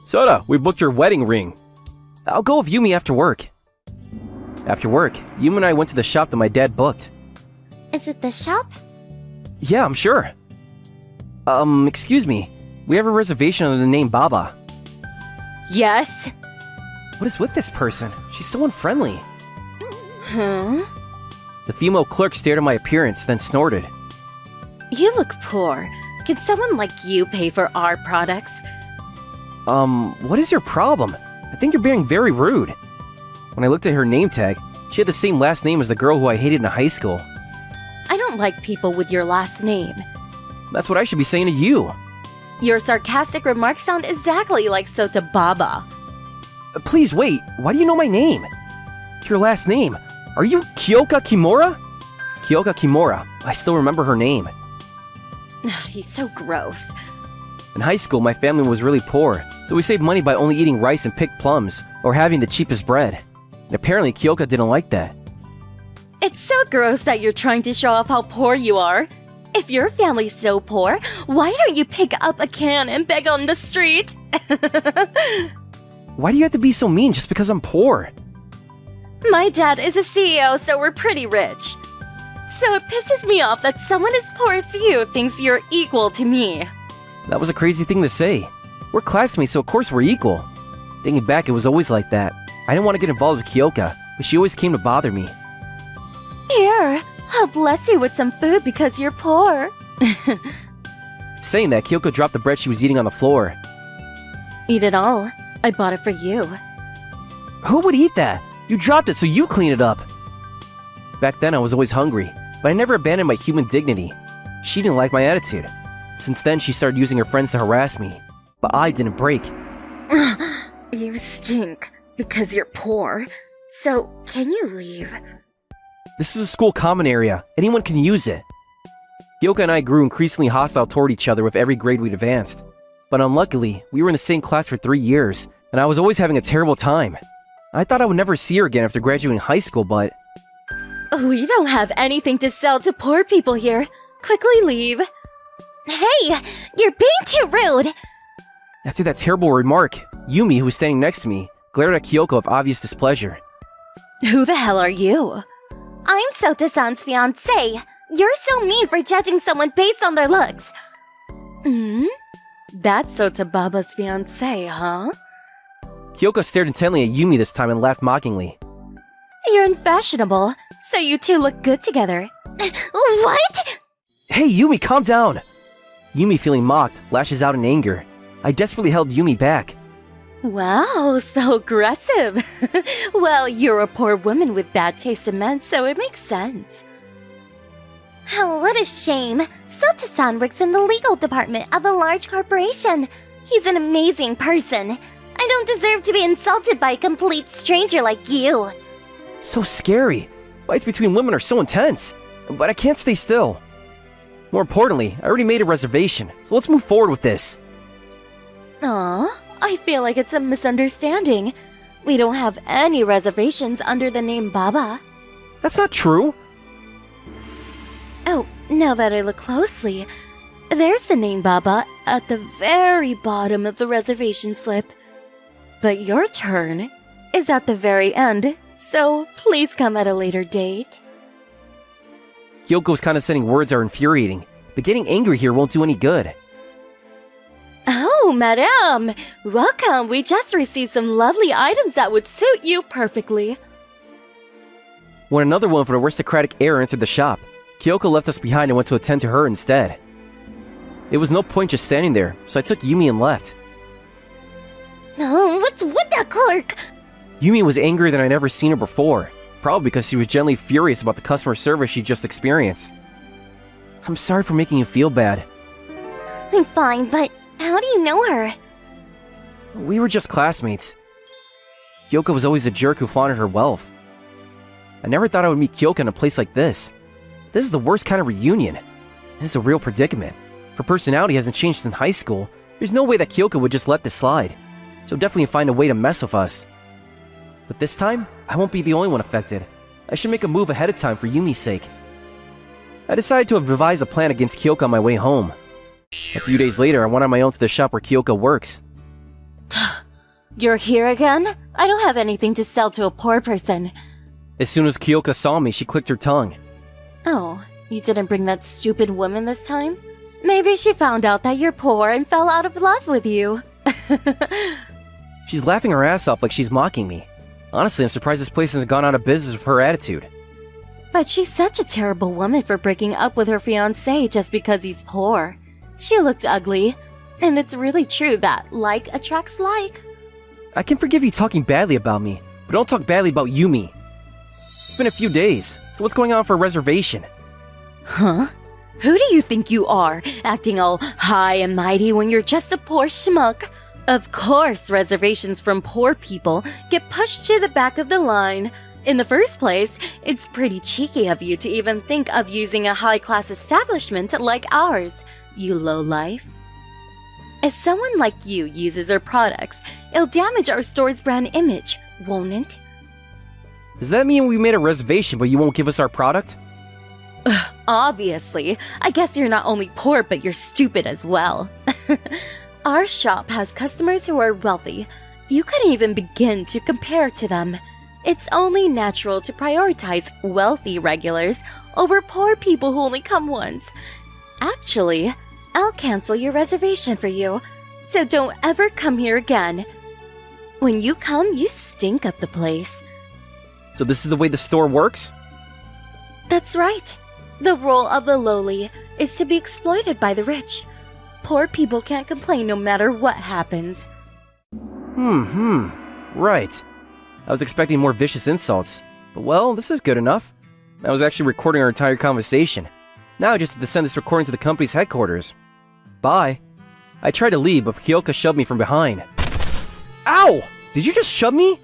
Soda, we booked your wedding ring. I'll go with Yumi after work. After work, Yumi and I went to the shop that my dad booked. Is it the shop? Yeah, I'm sure. Excuse me. We have a reservation under the name Baba. Yes? What is with this person? She's so unfriendly. Huh? The female clerk stared at my appearance, then snorted. You look poor. Can someone like you pay for our products? What is your problem? I think you're being very rude. When I looked at her name tag, she had the same last name as the girl who I hated in high school. I don't like people with your last name. That's what I should be saying to you. Your sarcastic remarks sound exactly like Sota Baba. Please wait, why do you know my name? Your last name. Are you Kyoka Kimura? Kyoka Kimura. I still remember her name. He's so gross. In high school, my family was really poor, so we saved money by only eating rice and picked plums, or having the cheapest bread. And apparently Kyoka didn't like that. It's so gross that you're trying to show off how poor you are. If your family's so poor, why don't you pick up a can and beg on the street? Why do you have to be so mean just because I'm poor? My dad is a CEO, so we're pretty rich. So it pisses me off that someone as poor as you thinks you're equal to me. That was a crazy thing to say. We're classmates, so of course we're equal. Thinking back, it was always like that. I didn't want to get involved with Kyoka, but she always came to bother me. Here, I'll bless you with some food because you're poor. Saying that, Kyoka dropped the bread she was eating on the floor. Eat it all. I bought it for you. Who would eat that? You dropped it, so you clean it up. Back then, I was always hungry, but I never abandoned my human dignity. She didn't like my attitude. Since then, she started using her friends to harass me. But I didn't break. You stink because you're poor. So, can you leave? This is a school common area. Anyone can use it. Kyoka and I grew increasingly hostile toward each other with every grade we'd advanced. But unluckily, we were in the same class for 3 years, and I was always having a terrible time. I thought I would never see her again after graduating high school, but... We don't have anything to sell to poor people here. Quickly leave. Hey, you're being too rude. After that terrible remark, Yumi, who was standing next to me, glared at Kyoko with obvious displeasure. Who the hell are you? I'm Sota-san's fiancé. You're so mean for judging someone based on their looks. That's Sota Baba's fiancé, huh? Kyoko stared intently at Yumi this time and laughed mockingly. You're unfashionable, so you two look good together. What? Hey, Yumi, calm down! Yumi, feeling mocked, lashes out in anger. I desperately held Yumi back. Wow, so aggressive. Well, you're a poor woman with bad taste in men, so it makes sense. Oh, what a shame. Sota-san works in the legal department of a large corporation. He's an amazing person. I don't deserve to be insulted by a complete stranger like you. So scary. Fights between women are so intense. But I can't stay still. More importantly, I already made a reservation, so let's move forward with this. Aw, I feel like it's a misunderstanding. We don't have any reservations under the name Baba. That's not true. Oh, now that I look closely, there's the name Baba at the very bottom of the reservation slip. But your turn is at the very end, so please come at a later date. Kyoko's condescending words are infuriating, but getting angry here won't do any good. Oh, madame! Welcome! We just received some lovely items that would suit you perfectly. When another one with an aristocratic air entered the shop, Kyoko left us behind and went to attend to her instead. It was no point just standing there, so I took Yumi and left. Oh, what's with that clerk? Yumi was angrier than I'd ever seen her before, probably because she was genuinely furious about the customer service she just experienced. I'm sorry for making you feel bad. I'm fine, but how do you know her? We were just classmates. Kyoko was always a jerk who flaunted her wealth. I never thought I would meet Kyoko in a place like this. This is the worst kind of reunion. It's a real predicament. Her personality hasn't changed since high school. There's no way that Kyoko would just let this slide. She'll definitely find a way to mess with us. But this time, I won't be the only one affected. I should make a move ahead of time for Yumi's sake. I decided to devise a plan against Kyoko on my way home. A few days later, I went on my own to the shop where Kyoko works. You're here again? I don't have anything to sell to a poor person. As soon as Kyoko saw me, she clicked her tongue. Oh, you didn't bring that stupid woman this time? Maybe she found out that you're poor and fell out of love with you. She's laughing her ass off like she's mocking me. Honestly, I'm surprised this place hasn't gone out of business with her attitude. But she's such a terrible woman for breaking up with her fiancé just because he's poor. She looked ugly, and it's really true that like attracts like. I can forgive you talking badly about me, but don't talk badly about Yumi. It's been a few days, so what's going on for a reservation? Huh? Who do you think you are, acting all high and mighty when you're just a poor schmuck? Of course, reservations from poor people get pushed to the back of the line. In the first place, it's pretty cheeky of you to even think of using a high-class establishment like ours, you lowlife. If someone like you uses our products, it'll damage our store's brand image, won't it? Does that mean we made a reservation but you won't give us our product? Obviously. I guess you're not only poor, but you're stupid as well. Our shop has customers who are wealthy. You couldn't even begin to compare to them. It's only natural to prioritize wealthy regulars over poor people who only come once. Actually, I'll cancel your reservation for you, so don't ever come here again. When you come, you stink up the place. So this is the way the store works? That's right. The role of the lowly is to be exploited by the rich. Poor people can't complain no matter what happens. Right. I was expecting more vicious insults, but well, this is good enough. I was actually recording our entire conversation. Now I just have to send this recording to the company's headquarters. Bye. I tried to leave, but Kyoko shoved me from behind. Ow! Did you just shove me?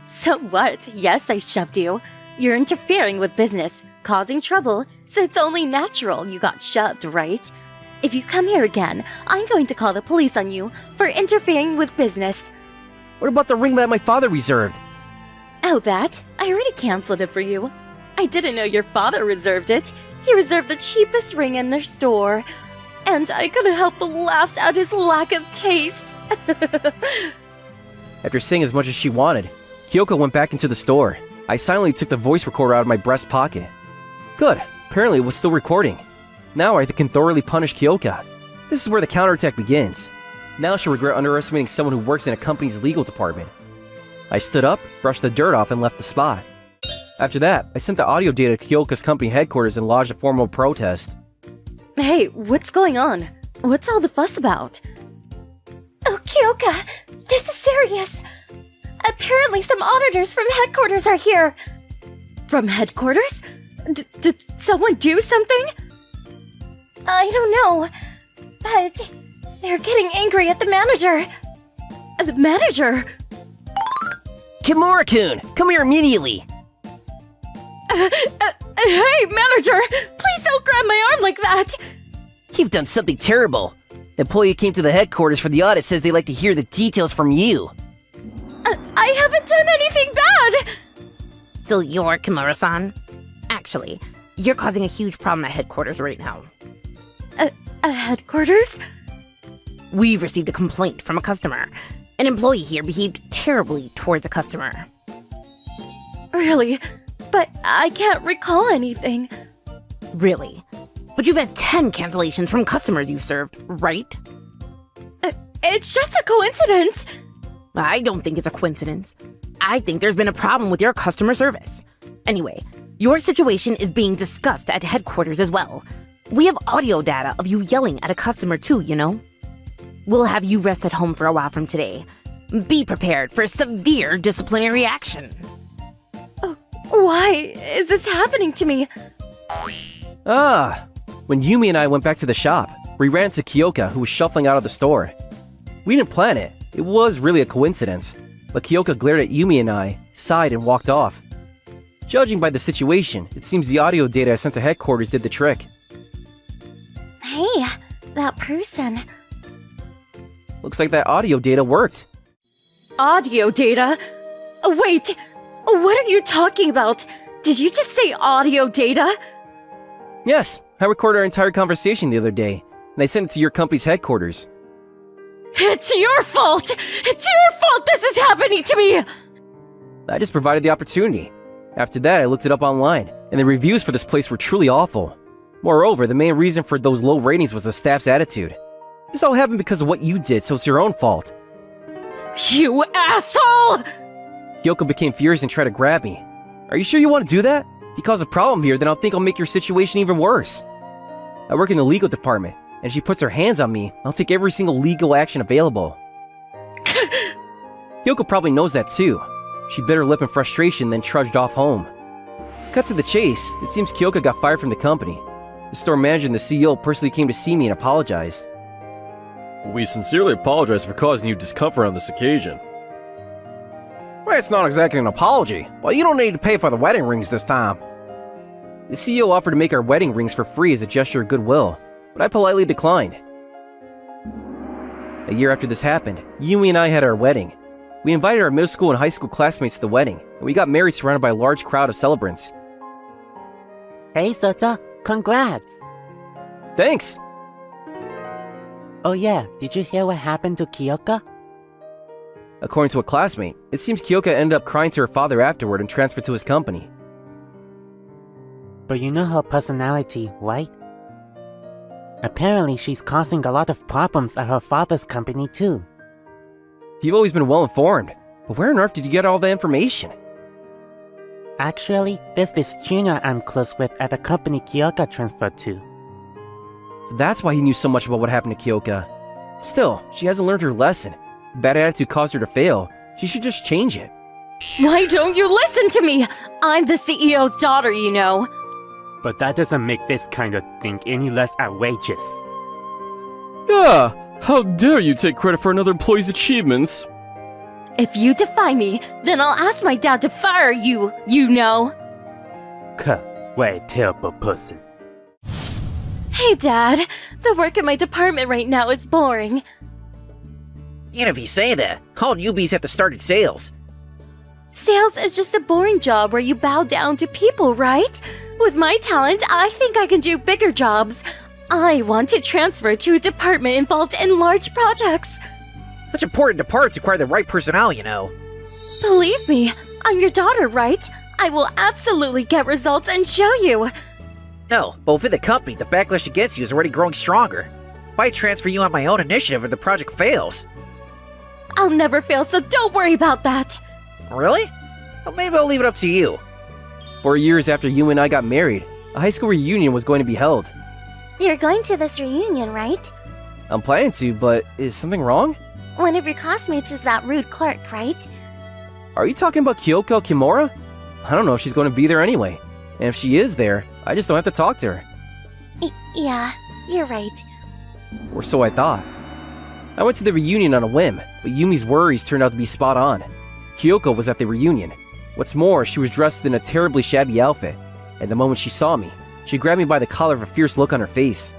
So what? Yes, I shoved you. You're interfering with business, causing trouble, so it's only natural you got shoved, right? If you come here again, I'm going to call the police on you for interfering with business. What about the ring that my father reserved? Oh, that? I already canceled it for you. I didn't know your father reserved it. He reserved the cheapest ring in their store. And I couldn't help but laugh at his lack of taste. After saying as much as she wanted, Kyoko went back into the store. I silently took the voice recorder out of my breast pocket. Good, apparently it was still recording. Now I can thoroughly punish Kyoko. This is where the counterattack begins. Now she'll regret underestimating someone who works in a company's legal department. I stood up, brushed the dirt off, and left the spot. After that, I sent the audio data to Kyoko's company headquarters and lodged a formal protest. Hey, what's going on? What's all the fuss about? Oh, Kyoka, this is serious. Apparently some auditors from headquarters are here. From headquarters? Did someone do something? I don't know, but they're getting angry at the manager. The manager? Kimura-kun, come here immediately! Hey, manager! Please don't grab my arm like that! You've done something terrible. The employee who came to the headquarters for the audit says they like to hear the details from you. I haven't done anything bad! So you're Kimura-san? Actually, you're causing a huge problem at headquarters right now. At headquarters? We've received a complaint from a customer. An employee here behaved terribly towards a customer. Really? But I can't recall anything. Really? But you've had 10 cancellations from customers you've served, right? It's just a coincidence. I don't think it's a coincidence. I think there's been a problem with your customer service. Anyway, your situation is being discussed at headquarters as well. We have audio data of you yelling at a customer too, you know? We'll have you rest at home for a while from today. Be prepared for severe disciplinary action. Why is this happening to me? When Yumi and I went back to the shop, we ran into Kyoka, who was shuffling out of the store. We didn't plan it. It was really a coincidence. But Kyoka glared at Yumi and I, sighed, and walked off. Judging by the situation, it seems the audio data I sent to headquarters did the trick. Hey, that person. Looks like that audio data worked. Audio data? Wait, what are you talking about? Did you just say audio data? Yes, I recorded our entire conversation the other day, and I sent it to your company's headquarters. It's your fault! It's your fault this is happening to me! I just provided the opportunity. After that, I looked it up online, and the reviews for this place were truly awful. Moreover, the main reason for those low ratings was the staff's attitude. This all happened because of what you did, so it's your own fault. You asshole! Kyoko became furious and tried to grab me. Are you sure you want to do that? If you cause a problem here, then I'll think I'll make your situation even worse. I work in the legal department, and if she puts her hands on me, I'll take every single legal action available. Kyoko probably knows that too. She bit her lip in frustration, then trudged off home. To cut to the chase, it seems Kyoko got fired from the company. The store manager and the CEO personally came to see me and apologized. We sincerely apologize for causing you discomfort on this occasion. Well, it's not exactly an apology, but you don't need to pay for the wedding rings this time. The CEO offered to make our wedding rings for free as a gesture of goodwill, but I politely declined. A year after this happened, Yumi and I had our wedding. We invited our middle school and high school classmates to the wedding, and we got married surrounded by a large crowd of celebrants. Hey Sota, congrats! Thanks! Oh yeah, did you hear what happened to Kyoka? According to a classmate, it seems Kyoka ended up crying to her father afterward and transferred to his company. But you know her personality, right? Apparently she's causing a lot of problems at her father's company too. You've always been well informed, but where on earth did you get all the information? Actually, there's this junior I'm close with at the company Kyoka transferred to. So that's why he knew so much about what happened to Kyoka. Still, she hasn't learned her lesson. Bad attitude caused her to fail. She should just change it. Why don't you listen to me? I'm the CEO's daughter, you know. But that doesn't make this kind of thing any less outrageous. Yeah, how dare you take credit for another employee's achievements? If you defy me, then I'll ask my dad to fire you, you know. What a terrible person. Hey Dad, the work in my department right now is boring. And if you say that, all newbies have to start in sales. Sales is just a boring job where you bow down to people, right? With my talent, I think I can do bigger jobs. I want to transfer to a department involved in large projects. Such important departments require the right personnel, you know. Believe me, I'm your daughter, right? I will absolutely get results and show you. No, but within the company, the backlash against you is already growing stronger. If I transfer you on my own initiative and the project fails... I'll never fail, so don't worry about that. Really? Well, maybe I'll leave it up to you. 4 years after you and I got married, a high school reunion was going to be held. You're going to this reunion, right? I'm planning to, but is something wrong? One of your classmates is that rude clerk, right? Are you talking about Kyoko Kimura? I don't know if she's going to be there anyway. And if she is there, I just don't have to talk to her. Yeah, you're right. Or so I thought. I went to the reunion on a whim, but Yumi's worries turned out to be spot on. Kyoko was at the reunion. What's more, she was dressed in a terribly shabby outfit, and the moment she saw me, she grabbed me by the collar with a fierce look on her face.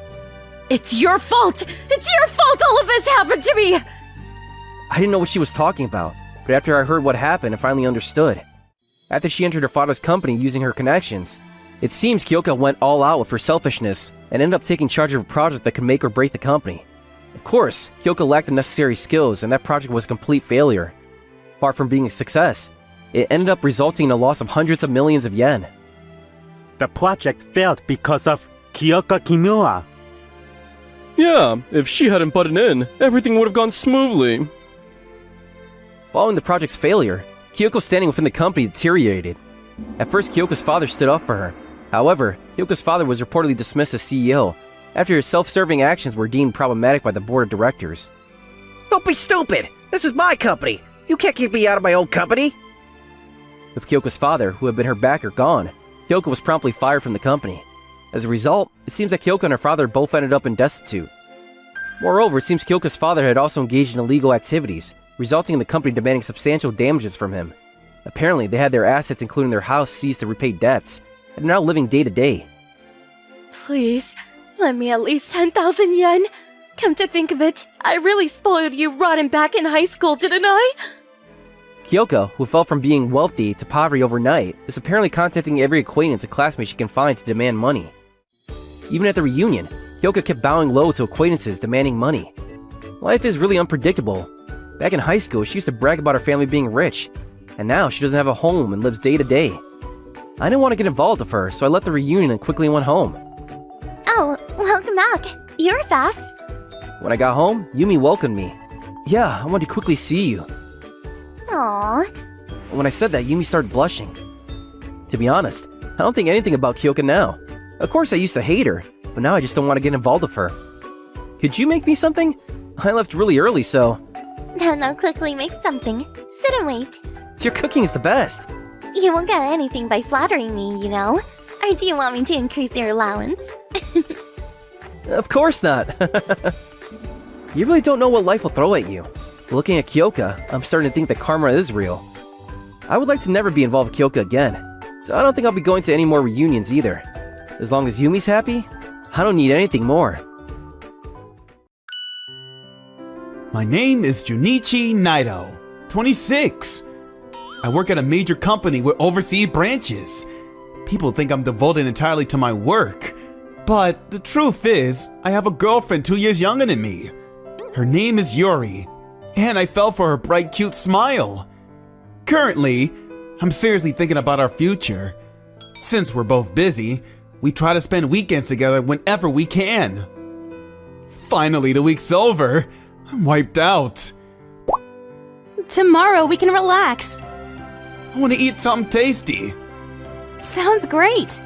It's your fault! It's your fault all of this happened to me! I didn't know what she was talking about, but after I heard what happened, I finally understood. After she entered her father's company using her connections, it seems Kyoko went all out with her selfishness and ended up taking charge of a project that could make or break the company. Of course, Kyoko lacked the necessary skills and that project was a complete failure. Far from being a success, it ended up resulting in a loss of hundreds of millions of yen. The project failed because of Kyoko Kimura. Yeah, if she hadn't butted in, everything would have gone smoothly. Following the project's failure, Kyoko's standing within the company deteriorated. At first, Kyoko's father stood up for her. However, Kyoko's father was reportedly dismissed as CEO after his self-serving actions were deemed problematic by the board of directors. Don't be stupid! This is my company! You can't keep me out of my own company! With Kyoko's father, who had been her backer, gone, Kyoko was promptly fired from the company. As a result, it seems that Kyoko and her father both ended up in destitute. Moreover, it seems Kyoko's father had also engaged in illegal activities, resulting in the company demanding substantial damages from him. Apparently, they had their assets, including their house, seized to repay debts, and are now living day to day. Please, lend me at least 10,000 yen. Come to think of it, I really spoiled you rotten back in high school, didn't I? Kyoko, who fell from being wealthy to poverty overnight, is apparently contacting every acquaintance and classmate she can find to demand money. Even at the reunion, Kyoko kept bowing low to acquaintances demanding money. Life is really unpredictable. Back in high school, she used to brag about her family being rich, and now she doesn't have a home and lives day to day. I didn't want to get involved with her, so I left the reunion and quickly went home. Oh, welcome back. You were fast. When I got home, Yumi welcomed me. Yeah, I wanted to quickly see you. Aww. When I said that, Yumi started blushing. To be honest, I don't think anything about Kyoko now. Of course I used to hate her, but now I just don't want to get involved with her. Could you make me something? I left really early, so... Then I'll quickly make something. Sit and wait. Your cooking is the best. You won't get anything by flattering me, you know? Or do you want me to increase your allowance? Of course not. You really don't know what life will throw at you. Looking at Kyoko, I'm starting to think that karma is real. I would like to never be involved with Kyoko again, so I don't think I'll be going to any more reunions either. As long as Yumi's happy, I don't need anything more. My name is Junichi Naito, 26. I work at a major company with overseas branches. People think I'm devoted entirely to my work, but the truth is, I have a girlfriend 2 years younger than me. Her name is Yuri, and I fell for her bright, cute smile. Currently, I'm seriously thinking about our future. Since we're both busy, we try to spend weekends together whenever we can. Finally, the week's over. I'm wiped out. Tomorrow we can relax. I want to eat something tasty. Sounds great.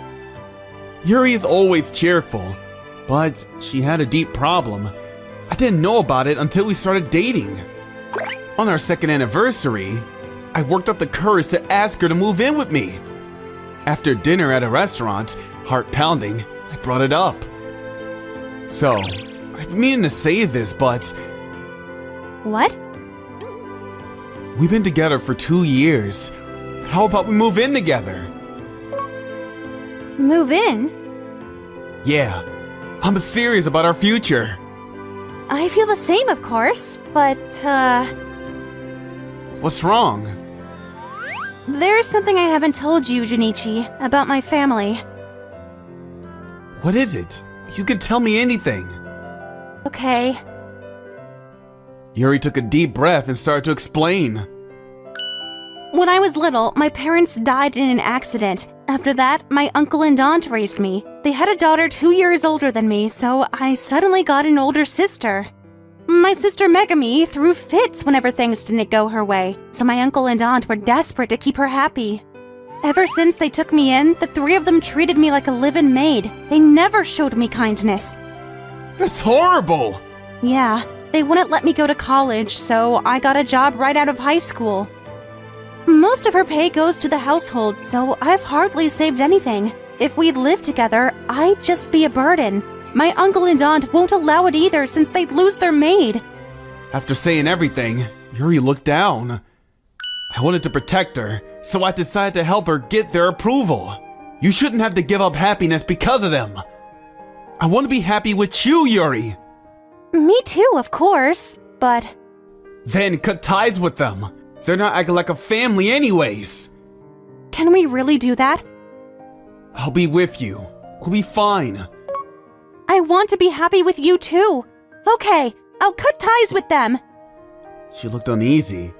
Yuri is always cheerful, but she had a deep problem. I didn't know about it until we started dating. On our second anniversary, I worked up the courage to ask her to move in with me. After dinner at a restaurant, heart pounding, I brought it up. So, I've been meaning to say this, but... What? We've been together for 2 years. How about we move in together? Move in? Yeah, I'm serious about our future. I feel the same, of course, but, What's wrong? there's something I haven't told you, Junichi, about my family. What is it? You can tell me anything. Okay. Yuri took a deep breath and started to explain. When I was little, my parents died in an accident. After that, my uncle and aunt raised me. They had a daughter 2 years older than me, so I suddenly got an older sister. My sister Megami threw fits whenever things didn't go her way, so my uncle and aunt were desperate to keep her happy. Ever since they took me in, the three of them treated me like a live-in maid. They never showed me kindness. That's horrible! Yeah, they wouldn't let me go to college, so I got a job right out of high school. Most of her pay goes to the household, so I've hardly saved anything. If we lived together, I'd just be a burden. My uncle and aunt won't allow it either since they'd lose their maid. After saying everything, Yuri looked down. I wanted to protect her, so I decided to help her get their approval. You shouldn't have to give up happiness because of them. I want to be happy with you, Yuri. Me too, of course, but... Then cut ties with them. They're not acting like a family anyways. Can we really do that? I'll be with you. We'll be fine. I want to be happy with you too. Okay, I'll cut ties with them. She looked uneasy.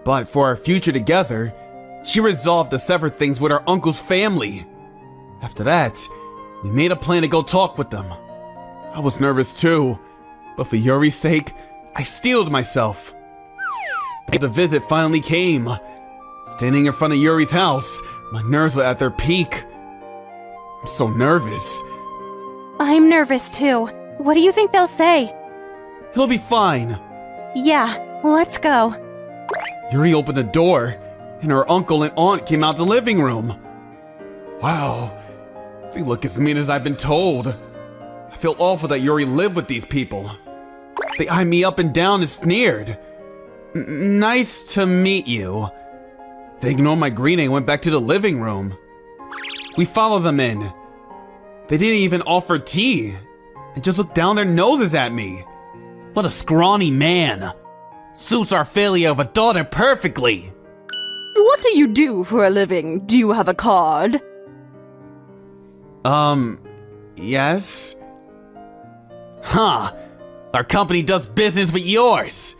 But for our future together, she resolved to sever things with our uncle's family. After that, we made a plan to go talk with them. I was nervous too, but for Yuri's sake, I steeled myself. The visit finally came. Standing in front of Yuri's house, my nerves were at their peak. I'm so nervous. I'm nervous too. What do you think they'll say? He'll be fine. Yeah, let's go. Yuri opened the door, and her uncle and aunt came out the living room. Wow, they look as mean as I've been told. I feel awful that Yuri lived with these people. They eyed me up and down and sneered. Nice to meet you. They ignored my greeting and went back to the living room. We followed them in. They didn't even offer tea. They just looked down their noses at me. What a scrawny man. Suits our failure of a daughter perfectly. What do you do for a living? Do you have a card? Yes? Huh. Our company does business with yours.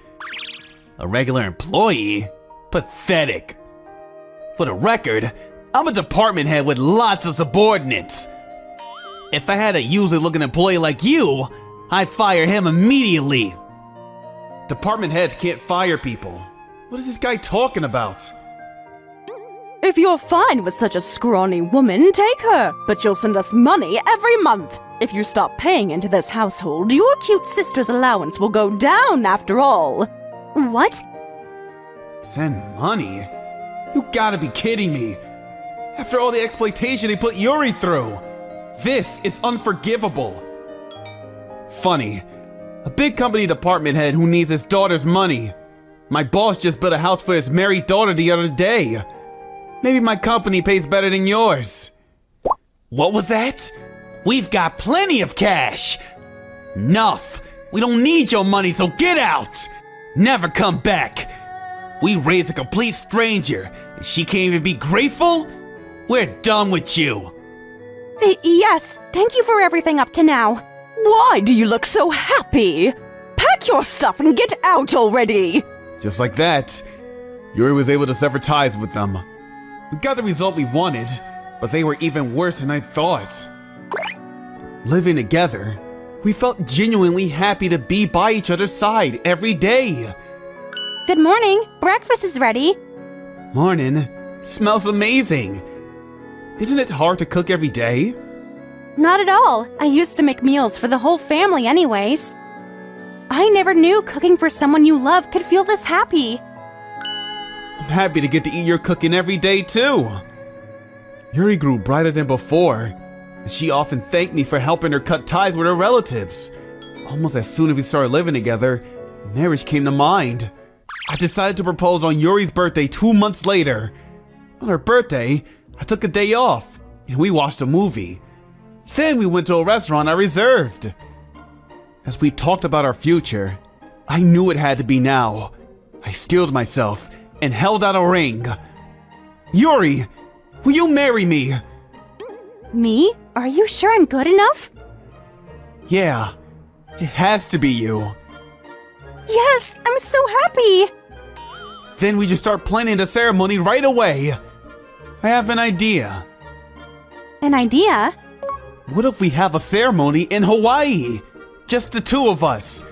A regular employee? Pathetic. For the record, I'm a department head with lots of subordinates. If I had a usually looking employee like you, I'd fire him immediately. Department heads can't fire people. What is this guy talking about? If you're fine with such a scrawny woman, take her. But you'll send us money every month. If you stop paying into this household, your cute sister's allowance will go down after all. What? Send money? You gotta be kidding me. After all the exploitation they put Yuri through. This is unforgivable. Funny. A big company department head who needs his daughter's money. My boss just built a house for his married daughter the other day. Maybe my company pays better than yours. What was that? We've got plenty of cash. Enough. We don't need your money, so get out. Never come back. We raised a complete stranger, and she can't even be grateful? We're done with you. Yes, thank you for everything up to now. Why do you look so happy? Pack your stuff and get out already! Just like that, Yuri was able to sever ties with them. We got the result we wanted, but they were even worse than I thought. Living together, we felt genuinely happy to be by each other's side every day. Good morning. Breakfast is ready. Morning. Smells amazing. Isn't it hard to cook every day? Not at all. I used to make meals for the whole family anyways. I never knew cooking for someone you love could feel this happy. I'm happy to get to eat your cooking every day too. Yuri grew brighter than before, and she often thanked me for helping her cut ties with her relatives. Almost as soon as we started living together, marriage came to mind. I decided to propose on Yuri's birthday 2 months later. On her birthday, I took a day off, and we watched a movie. Then we went to a restaurant I reserved. As we talked about our future, I knew it had to be now. I steeled myself and held out a ring. Yuri, will you marry me? Me? Are you sure I'm good enough? Yeah, it has to be you. Yes, I'm so happy! Then we just start planning the ceremony right away. I have an idea. An idea? What if we have a ceremony in Hawaii? Just the two of us.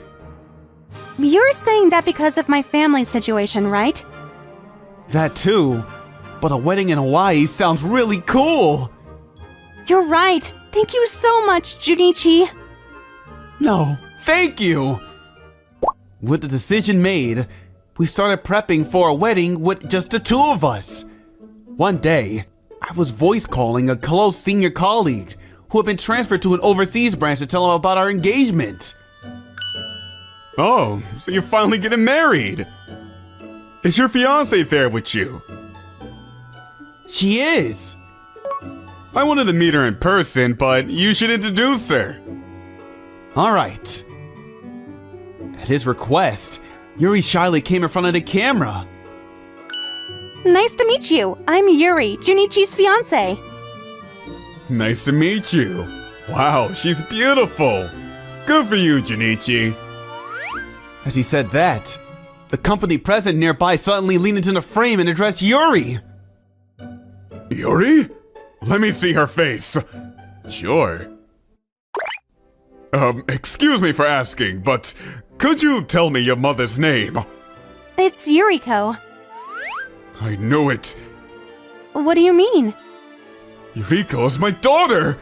You're saying that because of my family situation, right? That too, but a wedding in Hawaii sounds really cool. You're right. Thank you so much, Junichi. No, thank you. With the decision made, we started prepping for a wedding with just the two of us. One day, I was voice calling a close senior colleague who had been transferred to an overseas branch to tell him about our engagement. Oh, so you're finally getting married. Is your fiance there with you? She is. I wanted to meet her in person, but you should introduce her. All right. At his request, Yuri shyly came in front of the camera. Nice to meet you. I'm Yuri, Junichi's fiance. Nice to meet you. Wow, she's beautiful. Good for you, Junichi. As he said that, the company president nearby suddenly leaned into the frame and addressed Yuri. Yuri? Let me see her face. Sure. Excuse me for asking, but could you tell me your mother's name? It's Yuriko. I knew it. What do you mean? Yuriko is my daughter!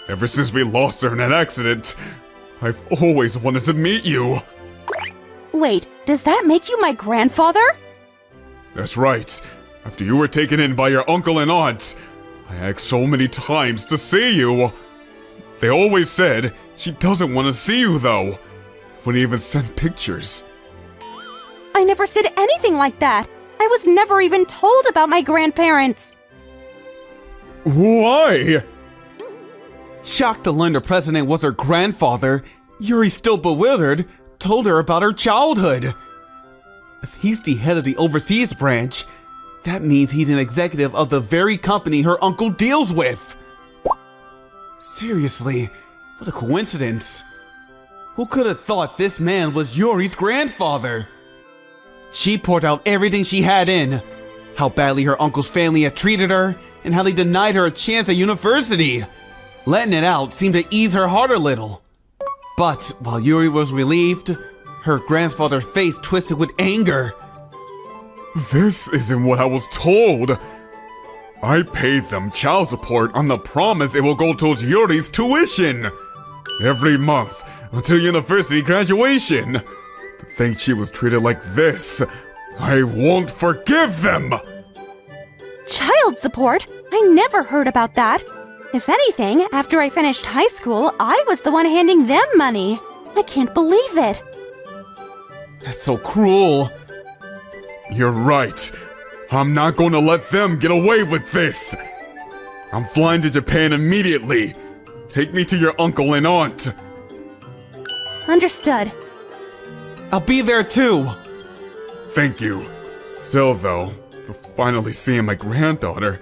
Ever since we lost her in an accident, I've always wanted to meet you. Wait, does that make you my grandfather? That's right. After you were taken in by your uncle and aunt, I asked so many times to see you. They always said she doesn't want to see you, though. Wouldn't even send pictures. I never said anything like that. I was never even told about my grandparents. Why? Shocked to learn the president was her grandfather, Yuri, still bewildered, told her about her childhood. If he's the head of the overseas branch, that means he's an executive of the very company her uncle deals with. Seriously, what a coincidence. Who could have thought this man was Yuri's grandfather? She poured out everything she had in. How badly her uncle's family had treated her, and how they denied her a chance at university. Letting it out seemed to ease her heart a little. But while Yuri was relieved, her grandfather's face twisted with anger. This isn't what I was told. I paid them child support on the promise it will go towards Yuri's tuition. Every month, until university graduation. To think she was treated like this, I won't forgive them! Child support? I never heard about that. If anything, after I finished high school, I was the one handing them money. I can't believe it. That's so cruel. You're right. I'm not going to let them get away with this. I'm flying to Japan immediately. Take me to your uncle and aunt. Understood. I'll be there too. Thank you. Still though, for finally seeing my granddaughter,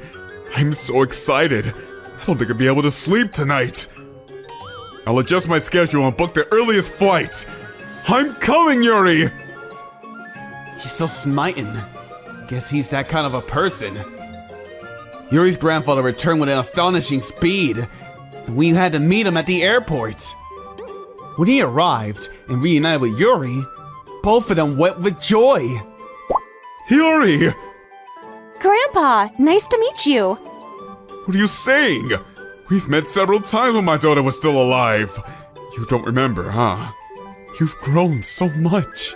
I'm so excited. I don't think I'll be able to sleep tonight. I'll adjust my schedule and book the earliest flight. I'm coming, Yuri! He's so smiting. Guess he's that kind of a person. Yuri's grandfather returned with an astonishing speed. We had to meet him at the airport. When he arrived and reunited with Yuri, both of them wept with joy. Yuri! Grandpa, nice to meet you. What are you saying? We've met several times when my daughter was still alive. You don't remember, huh? You've grown so much.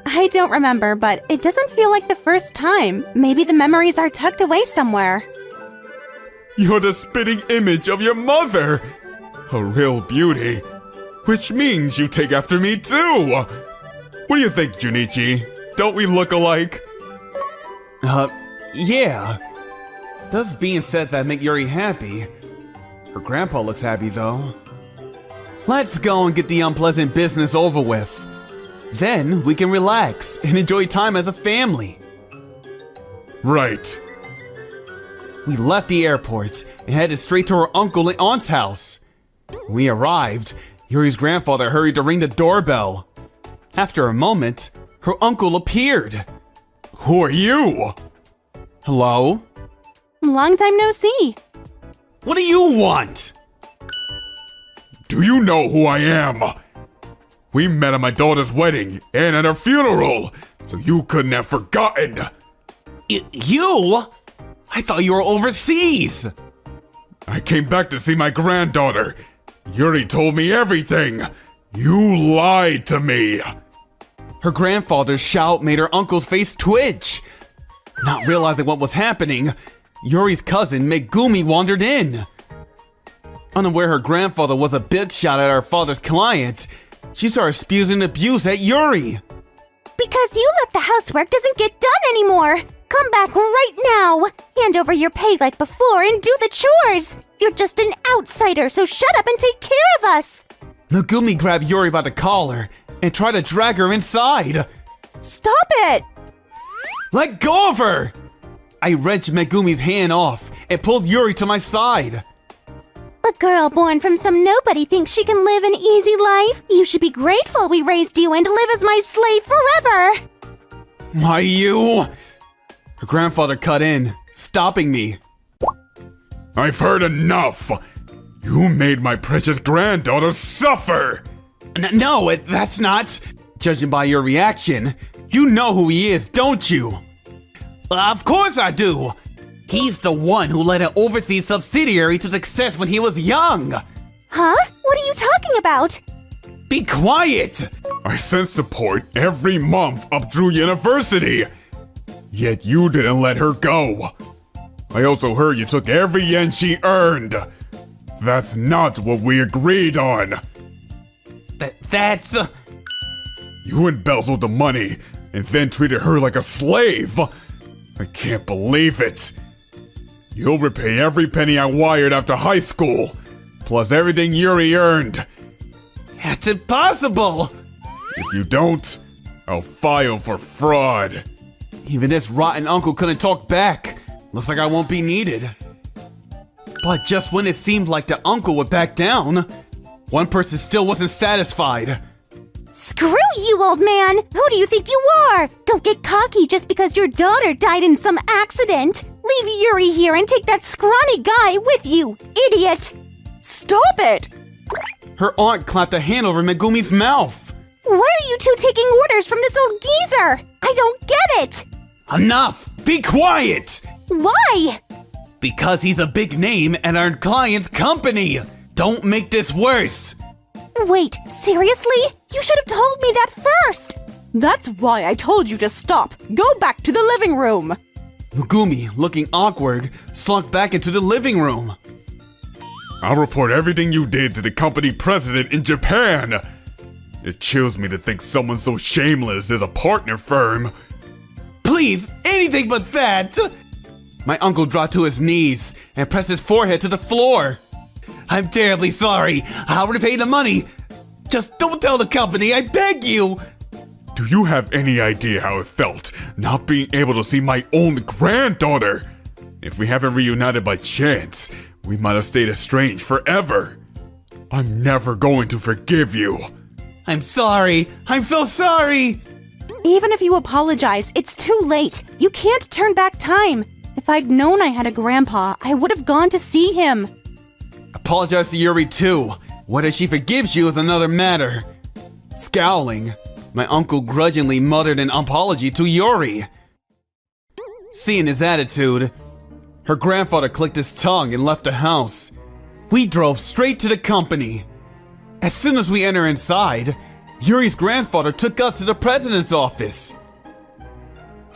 I don't remember, but it doesn't feel like the first time. Maybe the memories are tucked away somewhere. You're the spitting image of your mother! A real beauty. Which means you take after me too! What do you think, Junichi? Don't we look alike? Yeah. Does being said that make Yuri happy? Her grandpa looks happy though. Let's go and get the unpleasant business over with. Then we can relax and enjoy time as a family. Right. We left the airport and headed straight to her uncle and aunt's house. When we arrived, Yuri's grandfather hurried to ring the doorbell. After a moment, her uncle appeared. Who are you? Hello? Long time no see. What do you want? Do you know who I am? We met at my daughter's wedding and at her funeral, so you couldn't have forgotten. You? I thought you were overseas. I came back to see my granddaughter. Yuri told me everything. You lied to me. Her grandfather's shout made her uncle's face twitch. Not realizing what was happening, Yuri's cousin Megumi wandered in. Unaware her grandfather was a big shot at her father's client, she started spewing abuse at Yuri. Because you left the housework doesn't get done anymore. Come back right now. Hand over your pay like before and do the chores. You're just an outsider, so shut up and take care of us. Megumi grabbed Yuri by the collar and tried to drag her inside. Stop it! Let go of her! I wrenched Megumi's hand off and pulled Yuri to my side. A girl born from some nobody thinks she can live an easy life. You should be grateful we raised you and live as my slave forever. Why you? Her grandfather cut in, stopping me. I've heard enough! You made my precious granddaughter suffer! No, that's not. Judging by your reaction, you know who he is, don't you? Of course I do. He's the one who led an overseas subsidiary to success when he was young. Huh? What are you talking about? Be quiet! I sent support every month up through university. Yet you didn't let her go. I also heard you took every yen she earned. That's not what we agreed on. That's... You embezzled the money and then treated her like a slave. I can't believe it. You'll repay every penny I wired after high school, plus everything Yuri earned. That's impossible! If you don't, I'll file for fraud. Even this rotten uncle couldn't talk back. Looks like I won't be needed. But just when it seemed like the uncle would back down, one person still wasn't satisfied. Screw you, old man! Who do you think you are? Don't get cocky just because your daughter died in some accident. Leave Yuri here and take that scrawny guy with you, idiot! Stop it! Her aunt clapped a hand over Megumi's mouth. Why are you two taking orders from this old geezer? I don't get it! Enough! Be quiet! Why? Because he's a big name at our client's company! Don't make this worse! Wait, seriously? You should have told me that first! That's why I told you to stop. Go back to the living room. Megumi, looking awkward, slunk back into the living room. I'll report everything you did to the company president in Japan. It chills me to think someone so shameless is a partner firm. Please, anything but that! My uncle dropped to his knees and pressed his forehead to the floor. I'm terribly sorry. I'll repay the money. Just don't tell the company, I beg you! Do you have any idea how it felt not being able to see my own granddaughter? If we haven't reunited by chance, we might have stayed estranged forever. I'm never going to forgive you. I'm sorry. I'm so sorry! Even if you apologize, it's too late. You can't turn back time. If I'd known I had a grandpa, I would have gone to see him. Apologize to Yuri too. Whether she forgives you is another matter. Scowling, my uncle grudgingly muttered an apology to Yuri. Seeing his attitude, her grandfather clicked his tongue and left the house. We drove straight to the company. As soon as we enter inside, Yuri's grandfather took us to the president's office.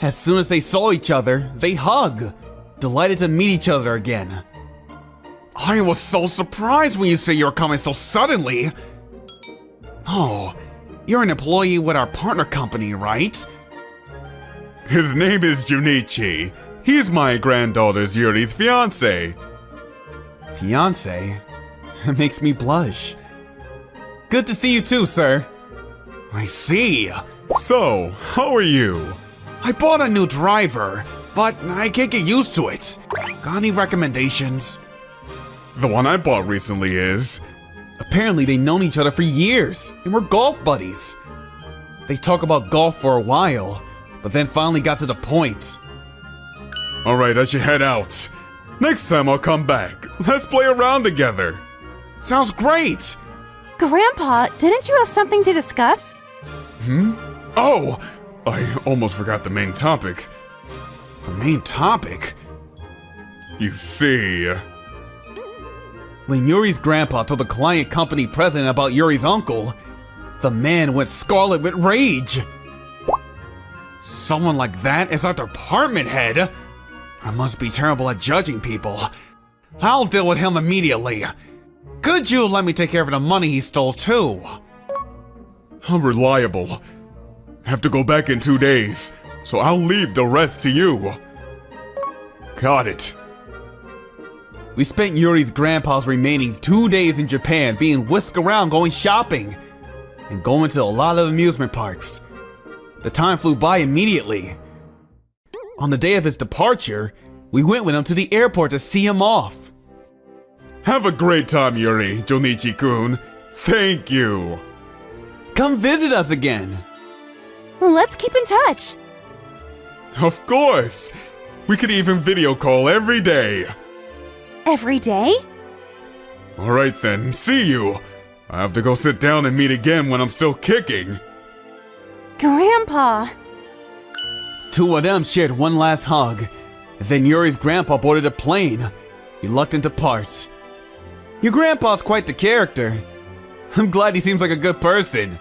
As soon as they saw each other, they hugged, delighted to meet each other again. I was so surprised when you said you were coming so suddenly. Oh, you're an employee with our partner company, right? His name is Junichi. He's my granddaughter's Yuri's fiancé. Fiancé? It makes me blush. Good to see you too, sir. I see. So, how are you? I bought a new driver, but I can't get used to it. Got any recommendations? The one I bought recently is... Apparently they've known each other for years, and were golf buddies. They talk about golf for a while, but then finally got to the point. Alright, I should head out. Next time I'll come back. Let's play around together. Sounds great! Grandpa, didn't you have something to discuss? Oh! I almost forgot the main topic. The main topic? You see... When Yuri's grandpa told the client company president about Yuri's uncle, the man went scarlet with rage. Someone like that is our department head? I must be terrible at judging people. I'll deal with him immediately. Could you let me take care of the money he stole too? Unreliable. Have to go back in 2 days, so I'll leave the rest to you. Got it. We spent Yuri's grandpa's remaining 2 days in Japan being whisked around going shopping and going to a lot of amusement parks. The time flew by immediately. On the day of his departure, we went with him to the airport to see him off. Have a great time, Yuri, Jonichi-kun. Thank you. Come visit us again. Let's keep in touch. Of course. We could even video call every day. Every day? Alright then, see you. I have to go sit down and meet again when I'm still kicking. Grandpa. Two of them shared one last hug. Then Yuri's grandpa boarded a plane, reluctant to part. Your grandpa's quite the character. I'm glad he seems like a good person.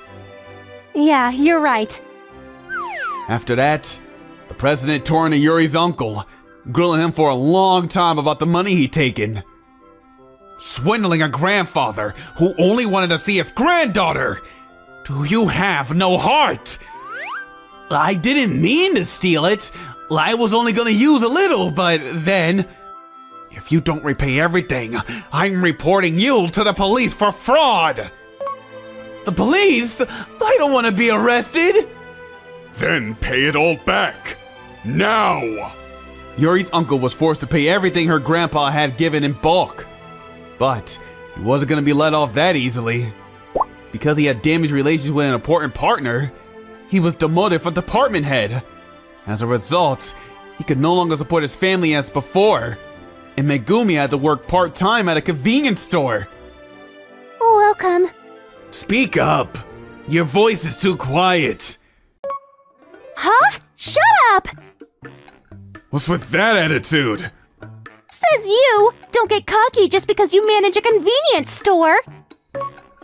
Yeah, you're right. After that, the president tore into Yuri's uncle, grilling him for a long time about the money he'd taken. Swindling a grandfather who only wanted to see his granddaughter! Do you have no heart? I didn't mean to steal it. I was only gonna use a little, but then... If you don't repay everything, I'm reporting you to the police for fraud! The police? I don't want to be arrested! Then pay it all back. Now! Yuri's uncle was forced to pay everything her grandpa had given in bulk. But he wasn't going to be let off that easily. Because he had damaged relations with an important partner, he was demoted from department head. As a result, he could no longer support his family as before. And Megumi had to work part-time at a convenience store. Welcome. Speak up. Your voice is too quiet. Huh? Shut up! What's with that attitude? Says you! Don't get cocky just because you manage a convenience store!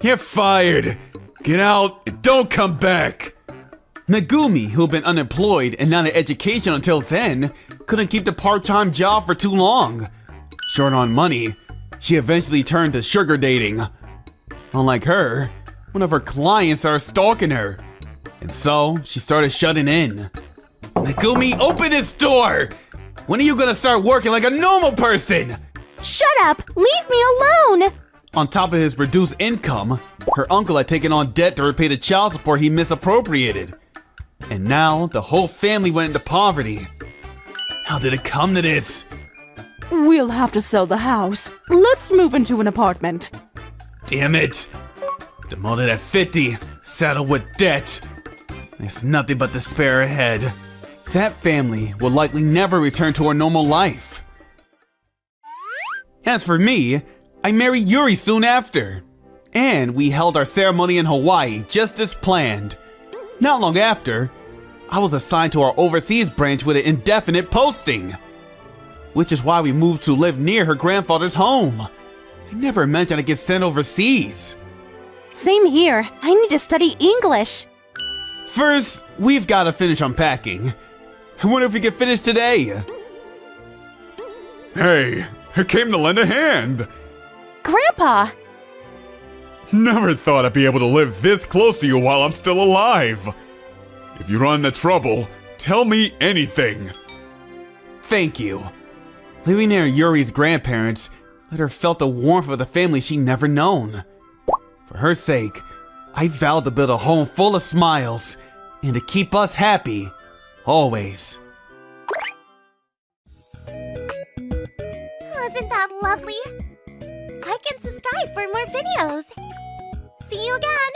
You're fired! Get out and don't come back! Megumi, who'd been unemployed and not in education until then, couldn't keep the part-time job for too long. Short on money, she eventually turned to sugar dating. Unlike her, one of her clients started stalking her, and so she started shutting in. Megumi, open this door! When are you gonna start working like a normal person? Shut up! Leave me alone! On top of his reduced income, her uncle had taken on debt to repay the child support he misappropriated. And now, the whole family went into poverty. How did it come to this? We'll have to sell the house. Let's move into an apartment. Damn it! Demoted at 50, saddled with debt. There's nothing but despair ahead. That family will likely never return to our normal life. As for me, I married Yuri soon after. And we held our ceremony in Hawaii just as planned. Not long after, I was assigned to our overseas branch with an indefinite posting. Which is why we moved to live near her grandfather's home. I never imagined I'd get sent overseas. Same here. I need to study English. First, we've got to finish unpacking. I wonder if we can finish today. Hey, I came to lend a hand. Grandpa! Never thought I'd be able to live this close to you while I'm still alive. If you run into trouble, tell me anything. Thank you. Living near Yuri's grandparents let her felt the warmth of the family she'd never known. For her sake, I vowed to build a home full of smiles and to keep us happy, always. Isn't that lovely? Like and subscribe for more videos. See you again!